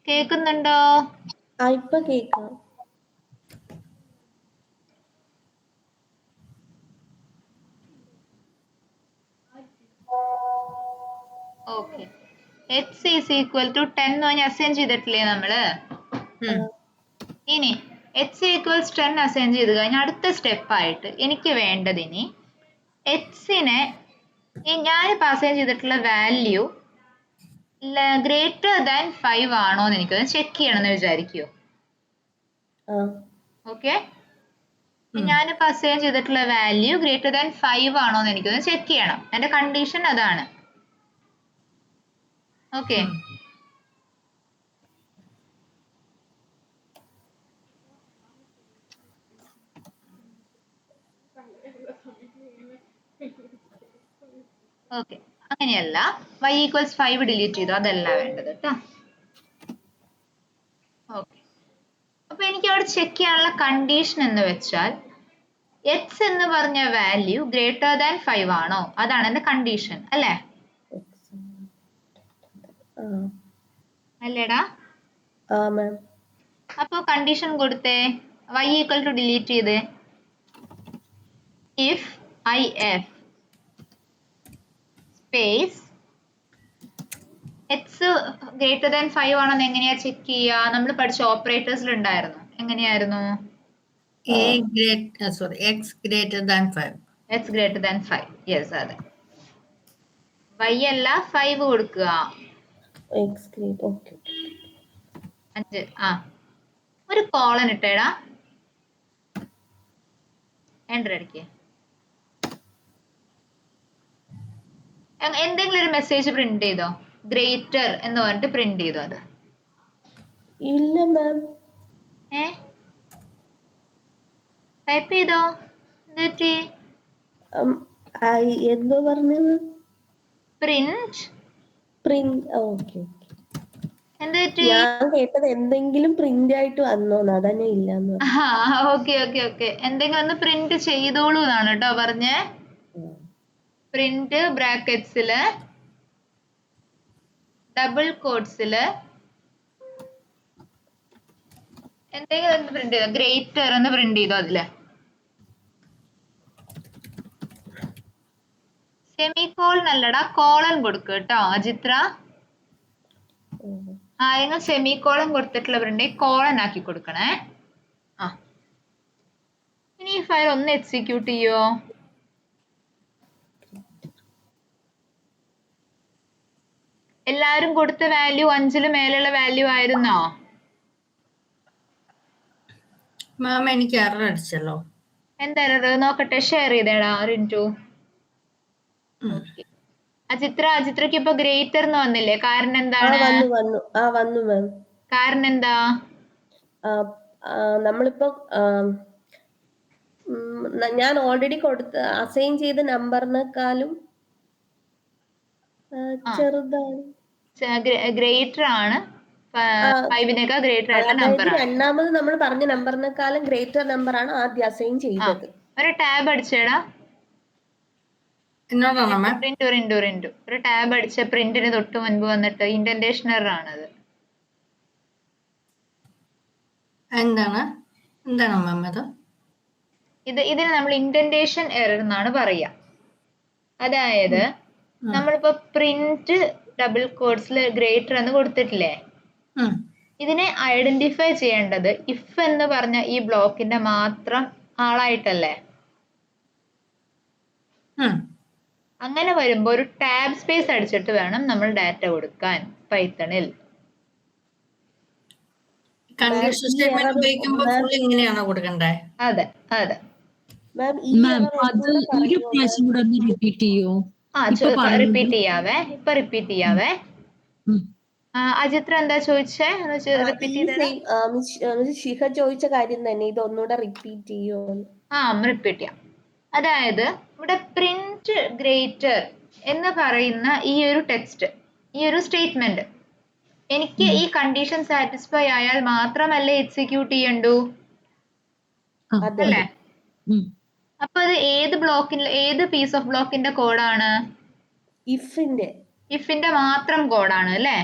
കേക്കുന്നുണ്ടോ? ഇപ്പൊ കേക്കാം. Okay, x is equal to 10 എന്ന് പറഞ്ഞ് അസൈൻ ചെയ്തിട്ടില്ലേ നമ്മള്? ഇനി x ഈക്വൽസ് 10 അസൈൻ ചെയ്ത് കഴിഞ്ഞാൽ അടുത്ത സ്റ്റെപ്പ് ആയിട്ട് എനിക്ക് വേണ്ടത് ഇനി എക്സിനെ ഞാനിപ്പോൾ അസൈൻ ചെയ്തിട്ടുള്ള വാല്യൂ ഗ്രേറ്റർ ദാൻ 5 ആണോ എന്ന് എനിക്കൊന്ന് ചെക്ക് ചെയ്യണമെന്ന് വിചാരിക്കുമോ? ഓക്കെ, ഞാനിപ്പോൾ അസൈൻ ചെയ്തിട്ടുള്ള വാല്യൂ ഗ്രേറ്റർ ദാൻ 5 ആണോ എന്ന് എനിക്കൊന്ന് ചെക്ക് ചെയ്യണം. എന്റെ കണ്ടീഷൻ അതാണ്. ഓക്കെ, ഓക്കെ, അങ്ങനെയല്ല, y ഈക്വൽസ് 5 ഡിലീറ്റ് ചെയ്തു, അതല്ല വേണ്ടത് കേട്ടോ. ഓക്കെ, അപ്പൊ എനിക്ക് അവിടെ ചെക്ക് ചെയ്യാനുള്ള കണ്ടീഷൻ എന്ന് വെച്ചാൽ എക്സ് എന്ന് പറഞ്ഞ വാല്യൂ ഗ്രേറ്റർ ദാൻ 5 ആണോ? അതാണ് എന്റെ കണ്ടീഷൻ അല്ലേ? അല്ലേടാ? മാം. അപ്പൊ കണ്ടീഷൻ കൊടുത്തേ, y ഈക്വൽ ടു ഡിലീറ്റ് ചെയ്ത് if I F space X greater than 5 ആണെന്ന് എങ്ങനെയാ ചെക്ക് ചെയ്യാ? നമ്മൾ പഠിച്ച ഓപ്പറേറ്റേഴ്സിൽ ഉണ്ടായിരുന്നു. എങ്ങനെയായിരുന്നു? x greater than 5. X greater than 5. Yes, അതെ. y അല്ല 5 കൊടുക്കുക. X great. ഓക്കെ. 5. ഒരു കോളൻ ഇട്ടേടാ. എൻ്റർ അടിക്കേ. എന്തെങ്കിലും ഒരു മെസ്സേജ് പ്രിന്റ് ചെയ്തോ? ഗ്രേറ്റർ എന്ന് പറഞ്ഞിട്ട് പ്രിന്റ് ചെയ്തോ? അത് ഇല്ല മാം. ടൈപ്പ് ചെയ്തോ? എന്നിട്ട് എന്തോ പറഞ്ഞത്? പ്രിന്റ്. ഓക്കെ. എന്നിട്ട് ഞാൻ കേട്ടത് എന്തെങ്കിലും പ്രിന്റ് ആയിട്ട് വന്നോന്ന്, അതന്നെ ഇല്ലെന്ന്. ഓക്കെ. എന്തെങ്കിലും ഒന്ന് പ്രിന്റ് ചെയ്തോളൂ എന്നാണ് കേട്ടോ പറഞ്ഞേ. പ്രിന്റ് ബ്രാക്കറ്റ്സില് ഡബിൾ കോട്ട്സില് എന്തെങ്കിലും ഒന്ന് പ്രിന്റ് ചെയ്തോ. ഗ്രേറ്റർ എന്ന് പ്രിന്റ് ചെയ്തോ. അതില് സെമികോളൻ അല്ലടാ, കോളൻ കൊടുക്കുക കേട്ടോ അജിത്ര. നിങ്ങൾ സെമികോളൻ കൊടുത്തിട്ടുള്ള പ്രിന്റ് കോളൻ ആക്കി കൊടുക്കണേ. ഇനി ഈ ഫയൽ ഒന്ന് എക്സിക്യൂട്ട് ചെയ്യോ? എല്ലാരും കൊടുത്ത വാല്യൂ 5 മേലുള്ള വാല്യൂ ആയിരുന്നോ? മാം എനിക്ക് എറർ അടിച്ചല്ലോ. എന്താ എറർ നോക്കട്ടെ, ഷെയർ ചെയ്തേടാ റിന്റു. അജിത്രക്ക് ഇപ്പൊ ഗ്രേറ്റർ എന്ന് വന്നില്ലേ? കാരണം എന്താണ്? വന്നു മാം. കാരണം എന്താ? നമ്മളിപ്പോ ഞാൻ ഓൾറെഡി അസൈൻ ചെയ്ത നമ്പറിനെക്കാളും ചെറുതാണ്. ഗ്രേറ്റർ ആണ്, 5നേക്കാൾ ഗ്രേറ്റർ ആയിട്ടുള്ള നമ്പർ ആണ്. രണ്ടാമത് നമ്മൾ പറഞ്ഞ നമ്പറിനെക്കാളും ഗ്രേറ്റർ നമ്പർ ആണ് ആദ്യം അസൈൻ ചെയ്തത്. ഒരു ടാബ് അടിച്ചേടാ. എന്നോടാണോ മാം? റിന്റു ഒരു ടാബ് അടിച്ച പ്രിന്റിന് തൊട്ട് മുൻപ് വന്നിട്ട് ഇൻഡന്റേഷൻ എറർ ആണത്. എന്താണ് മാം അത്? ഇതിന് നമ്മൾ ഇൻഡന്റേഷൻ എറർ എന്നാണ് പറയാ. അതായത് നമ്മളിപ്പോ പ്രിന്റ് ഡബിൾ കോട്ട്സിൽ ഗ്രേറ്റർ എന്ന് കൊടുത്തിട്ടില്ലേ? ഇതിനെ ഐഡന്റിഫൈ ചെയ്യേണ്ടത് ഇഫ് എന്ന് പറഞ്ഞ ഈ ബ്ലോക്കിന്റെ മാത്രം ആളായിട്ടല്ലേ? അങ്ങനെ വരുമ്പോ ഒരു ടാബ് സ്പേസ് അടിച്ചിട്ട് വേണം നമ്മൾ ഡാറ്റ കൊടുക്കാൻ പൈത്തണിൽ. കണ്ടീഷൻ സ്റ്റേറ്റ്മെന്റ് ഉപയോഗിക്കുമ്പോൾ ഫുൾ ഇങ്ങനെയാണോ കൊടുക്കണ്ടേ? അതെ. മാം അത് ഒരു പ്രാവശ്യം കൂടെ ഒന്ന് റിപ്പീറ്റ് ചെയ്യോ? റിപ്പീറ്റ് ചെയ്യാവേ. അജിത്ര എന്താ ചോദിച്ചേ? ഷിഹ ചോദിച്ച കാര്യം തന്നെ, ഇത് ഒന്നുകൂടെ റിപ്പീറ്റ് ചെയ്യോ? റിപ്പീറ്റ് ചെയ്യാം. അതായത് ഇവിടെ പ്രിന്റ് ഗ്രേറ്റർ എന്ന് പറയുന്ന ഈ ഒരു ടെക്സ്റ്റ്, ഈ ഒരു സ്റ്റേറ്റ്മെന്റ് എനിക്ക് ഈ കണ്ടീഷൻ സാറ്റിസ്ഫൈ ആയാൽ മാത്രമല്ലേ എക്സിക്യൂട്ട് ചെയ്യണ്ടു അല്ലേ? അപ്പൊ അത് ഏത് പീസ് ഓഫ് ബ്ലോക്കിന്റെ കോഡാണ്? ഇഫിന്റെ മാത്രം കോഡാണ് അല്ലേ?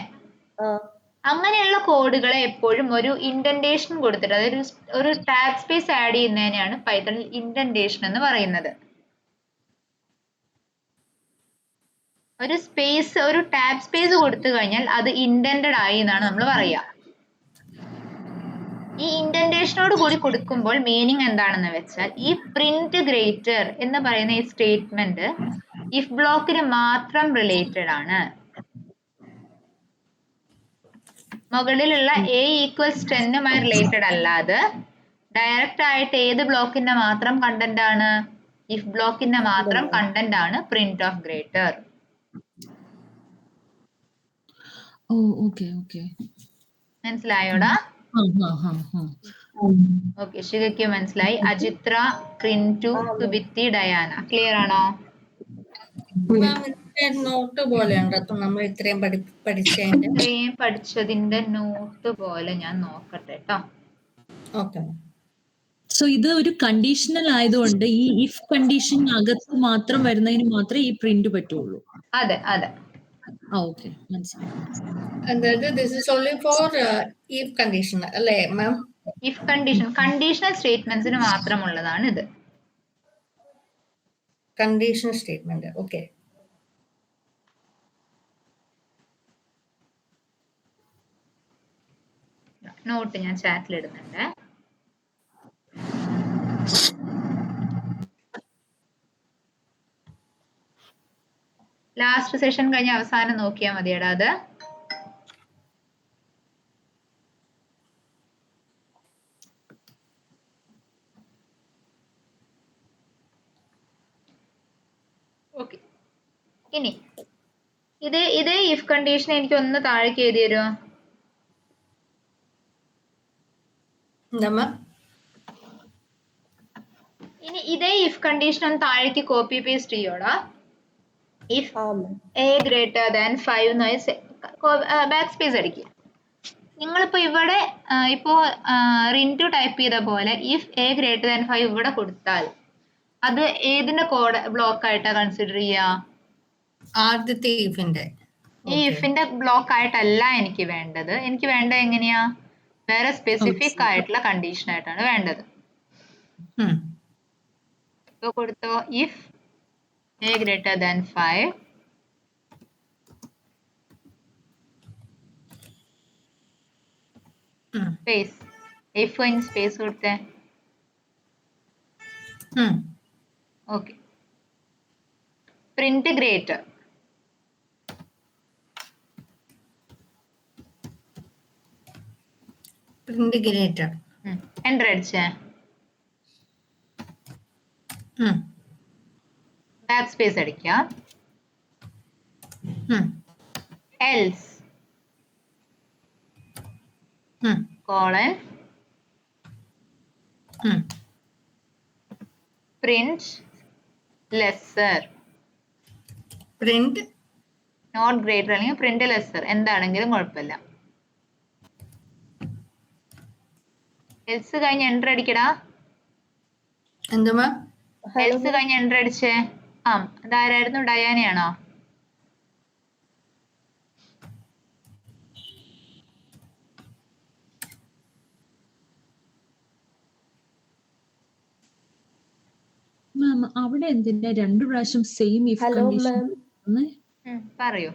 അങ്ങനെയുള്ള കോഡുകളെ എപ്പോഴും ഒരു ഇൻഡന്റേഷൻ കൊടുത്തിട്ട്, അതൊരു ഒരു ടാബ് സ്പേസ് ആഡ് ചെയ്യുന്നതിനെയാണ് പൈത്തണിൽ ഇൻഡന്റേഷൻ എന്ന് പറയുന്നത്. ഒരു ടാബ് സ്പേസ് കൊടുത്തു കഴിഞ്ഞാൽ അത് ഇൻഡന്റഡ് ആയി എന്നാണ് നമ്മൾ പറയുക. ഈ ഇൻഡന്റേഷനോട് കൂടി കൊടുക്കുമ്പോൾ മീനിങ് എന്താണെന്ന് വെച്ചാൽ, ഈ പ്രിന്റ് ഗ്രേറ്റർ എന്ന് പറയുന്ന ഈ സ്റ്റേറ്റ്മെന്റ് ഇഫ് ബ്ലോക്കിന് മാത്രം റിലേറ്റഡ് ആണ്. മുകളിലുള്ള a ഈക്വൽസ് 10 റിലേറ്റഡ് അല്ലാതെ ഡയറക്റ്റ് ആയിട്ട് ഏത് ബ്ലോക്കിന്റെ മാത്രം കണ്ടന്റ് ആണ്? ഇഫ് ബ്ലോക്കിന്റെ മാത്രം കണ്ടന്റ് ആണ് പ്രിന്റ് ഓഫ് ഗ്രേറ്റർ. മനസ്സിലായോടാ? ഓക്കെ, ശിഖയ്ക്ക് മനസ്സിലായി. അജിത്ര, റിന്റു, സുബിത്തി, ഡയാന ക്ലിയർ ആണോ? നോട്ട് പോലെ നമ്മൾ ഇത്രയും പഠിച്ചതിന്റെ നോട്ട് പോലെ ഞാൻ നോക്കട്ടെ കേട്ടോ. ഓക്കെ. സോ ഇത് ഒരു കണ്ടീഷണൽ ആയതുകൊണ്ട് ഈ ഇഫ് കണ്ടീഷൻ അകത്ത് മാത്രം വരുന്നതിന് മാത്രമേ ഈ പ്രിന്റ് പറ്റുള്ളൂ. അതെ അതെ. ഓക്കെ, മനസ്സിലായി. അതായത് this is only for if condition അല്ലേ മാം? ഇഫ് കണ്ടീഷൻ കണ്ടീഷണൽ സ്റ്റേറ്റ്മെന്റ്സിന് മാത്രമുള്ളതാണ് ഇത്. Conditional statement. ഓക്കെ. നോട്ട് ഞാൻ ചാറ്റിൽ ഇടുന്നുണ്ട്. ലാസ്റ്റ് സെഷൻ കഴിഞ്ഞ അവസാനം നോക്കിയാൽ മതിയടാ അത്. ഓക്കെ. ഇനി ഇതേ ഇഫ് കണ്ടീഷൻ എനിക്ക് ഒന്ന് താഴേക്ക് എഴുതി തരുമോ? ഇനി ഇതേ ഇഫ് കണ്ടീഷൻ ഒന്ന് താഴേക്ക് കോപ്പി പേസ്റ്റ് ചെയ്യോടാ. If a greater than 5 back space അടിക്കുക. നിങ്ങളിപ്പോ ഇവിടെ ഇപ്പോ റിൻറ്റു ടൈപ്പ് ചെയ്ത പോലെ ഇഫ് എ ഗ്രേറ്റർ ദാൻ 5 ഇവിടെ കൊടുത്താൽ അത് ഏതിന്റെ കോഡ് ബ്ലോക്ക് ആയിട്ടാ കൺസിഡർ ചെയ്യാ? ആദ്യത്തെ ഇഫിന്റെ. ഈ ഇഫിന്റെ ബ്ലോക്ക് ആയിട്ടല്ല എനിക്ക് വേണ്ടത്. എനിക്ക് വേണ്ടത് എങ്ങനെയാ? വേറെ സ്പെസിഫിക് ആയിട്ടുള്ള കണ്ടീഷൻ ആയിട്ടാണ് വേണ്ടത്. ഇപ്പൊ കൊടുത്തോ if a greater than 5 space f കഴിഞ്ഞ് സ്പേസ് കൊടുത്തേ. ഓക്കെ. പ്രിന്റ് ഗ്രേറ്റർ എൻ്റർ അടിച്ചേ. ബാക്ക് സ്പേസ് അടിക്കാം. Else colon print lesser print not greater അല്ലെങ്കിൽ പ്രിന്റ് ലെസ്സർ എന്താണെങ്കിലും കുഴപ്പമില്ല. എൽസ് കഴിഞ്ഞ് എൻ്റർ അടിക്കടാ. എന്തുമാ? എൽസ് കഴിഞ്ഞ് എൻ്റർ അടിച്ചേ. അതാരായിരുന്നു? ഡയാനയാണോ? മാം അവിടെ എന്തിനാ 2 പ്രാവശ്യം സെയിം ഇഫ് കണ്ടീഷൻ? പറയൂ.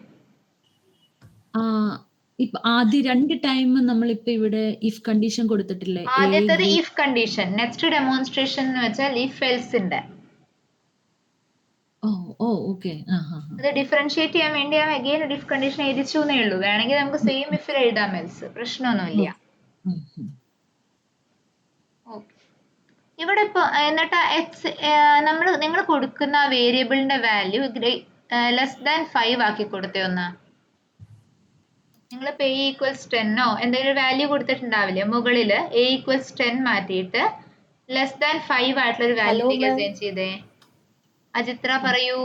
ഇപ്പൊ ആദ്യ 2 ടൈം നമ്മളിപ്പോ ഇവിടെ ഇഫ് കണ്ടീഷൻ കൊടുത്തിട്ടില്ലേ? ആദ്യത്തേത് ഇഫ് കണ്ടീഷൻ. നെക്സ്റ്റ് ഡെമോൺസ്ട്രേഷൻ എന്ന് വെച്ചാൽ ഇഫ് എൽസിന്റെ. ഓക്കെ. അത് ഡിഫറൻഷിയേറ്റ് ചെയ്യാൻ വേണ്ടി ഞാൻ അഗൈൻ ഇഫ് കണ്ടീഷൻ എഴുതിച്ചു എന്നേ ഉള്ളൂ. വേണമെങ്കിൽ നമുക്ക് സെയിം ഇഫിൽ എഴുതാം എൽസ്, പ്രശ്നമൊന്നുമില്ല. ഇവിടെ ഇപ്പൊ എന്നിട്ട് നിങ്ങൾ കൊടുക്കുന്ന വേരിയബിളിന്റെ വാല്യൂ ലെസ് ദാൻ 5 ആക്കി കൊടുത്തേ ഒന്ന്. നിങ്ങൾ ഇപ്പൊ a = 10 എന്തെങ്കിലും ഒരു വാല്യൂ കൊടുത്തിട്ടുണ്ടാവില്ലേ മുകളില്? a = 10 മാറ്റിയിട്ട് ലെസ് ദാൻ 5 ആയിട്ടുള്ള ഒരു വാല്യൂ അസൈൻ ചെയ്തേ. അജിത്ര പറയൂ.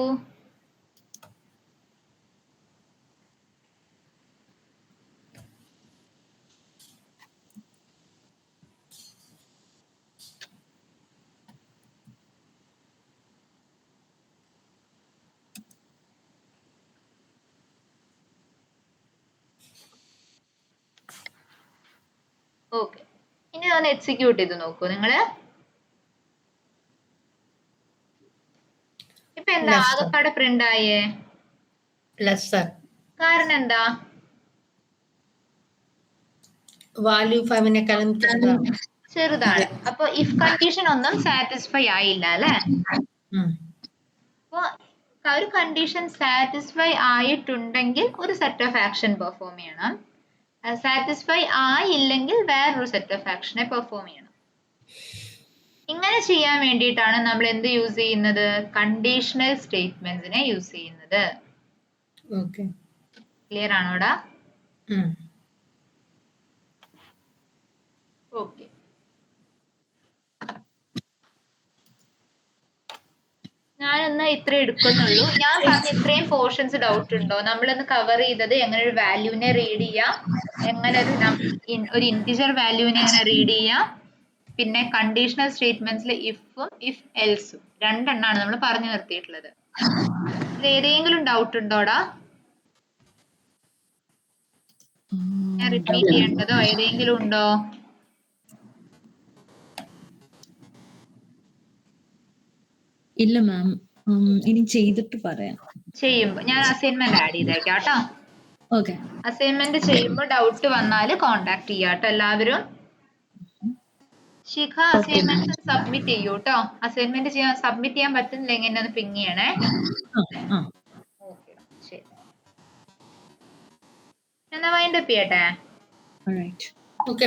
ഓക്കെ. ഇനി ഒന്ന് എക്സിക്യൂട്ട് ചെയ്ത് നോക്കൂ നിങ്ങള്. ഇപ്പൊ എന്താ ആകെപ്പാടെ പ്രിന്റ് ആയേ? കാരണം എന്താ? വാല്യൂ 5-നേക്കാളും ചെറുതാണ്. അപ്പൊ ഇഫ് കണ്ടീഷൻ ഒന്നും സാറ്റിസ്ഫൈ ആയില്ല അല്ലെ? അപ്പൊ ഒരു കണ്ടീഷൻ സാറ്റിസ്ഫൈ ആയിട്ടുണ്ടെങ്കിൽ ഒരു സെറ്റ് ഓഫ് ആക്ഷൻ പെർഫോം ചെയ്യണം. സാറ്റിസ്ഫൈ ആയില്ലെങ്കിൽ വേറൊരു സെറ്റ് ഓഫ് ആക്ഷനെ പെർഫോം ചെയ്യണം. ഇങ്ങനെ ചെയ്യാൻ വേണ്ടിയിട്ടാണ് നമ്മൾ എന്ത് യൂസ് ചെയ്യുന്നത്? കണ്ടീഷണൽ സ്റ്റേറ്റ്മെന്റ്സിനെ യൂസ് ചെയ്യുന്നത്. ക്ലിയർ ആണോടാ? ഓക്കെ. ഞാനൊന്ന് ഇത്ര എടുക്കുന്നുള്ളൂ. ഞാൻ പറഞ്ഞ ഇത്രയും പോർഷൻസ് ഡൗട്ട് ഉണ്ടോ? നമ്മളൊന്ന് കവർ ചെയ്തത് എങ്ങനെ ഒരു വാല്യൂവിനെ റീഡ് ചെയ്യാം, എങ്ങനെ ഒരു ഇന്റിജർ വാല്യൂവിനെ എങ്ങനെ റീഡ് ചെയ്യാം, പിന്നെ കണ്ടീഷണൽ സ്റ്റേറ്റ്മെന്റ്സിൽ ഇഫും ഇഫ് എൽസും രണ്ടെണ്ണാണ് നമ്മൾ പറഞ്ഞു നിർത്തിയിട്ടുള്ളത്. ഇത് ഏതെങ്കിലും ഡൗട്ട് ഉണ്ടോടാ? ഞാൻ റിപ്പീറ്റ് ചെയ്യേണ്ടതോ ഏതെങ്കിലും ഉണ്ടോ? ഇല്ല മാം, ഇനി ചെയ്തിട്ട് പറയാം. ചെയ്യുമ്പോ ഞാൻ അസൈൻമെന്റ് ആഡ് ചെയ്തേക്കാം കേട്ടോ. ഓക്കെ. അസൈൻമെന്റ് ചെയ്യുമ്പോൾ ഡൗട്ട് വന്നാൽ കോണ്ടാക്ട് ചെയ്യാട്ടോ എല്ലാവരും. ശിഖ അസൈൻമെന്റ് സബ്മിറ്റ് ചെയ്യൂ കേട്ടോ. അസൈൻമെന്റ് സബ്മിറ്റ് ചെയ്യാൻ പറ്റുന്നില്ലെങ്കിൽ എന്നെ ഒന്ന് പിങ് ചെയ്യണേ. ഓക്കെ ശരി. എന്നാ വൈൻഡപ്പ് ചെയ്യട്ടെ. All right. ഓക്കെ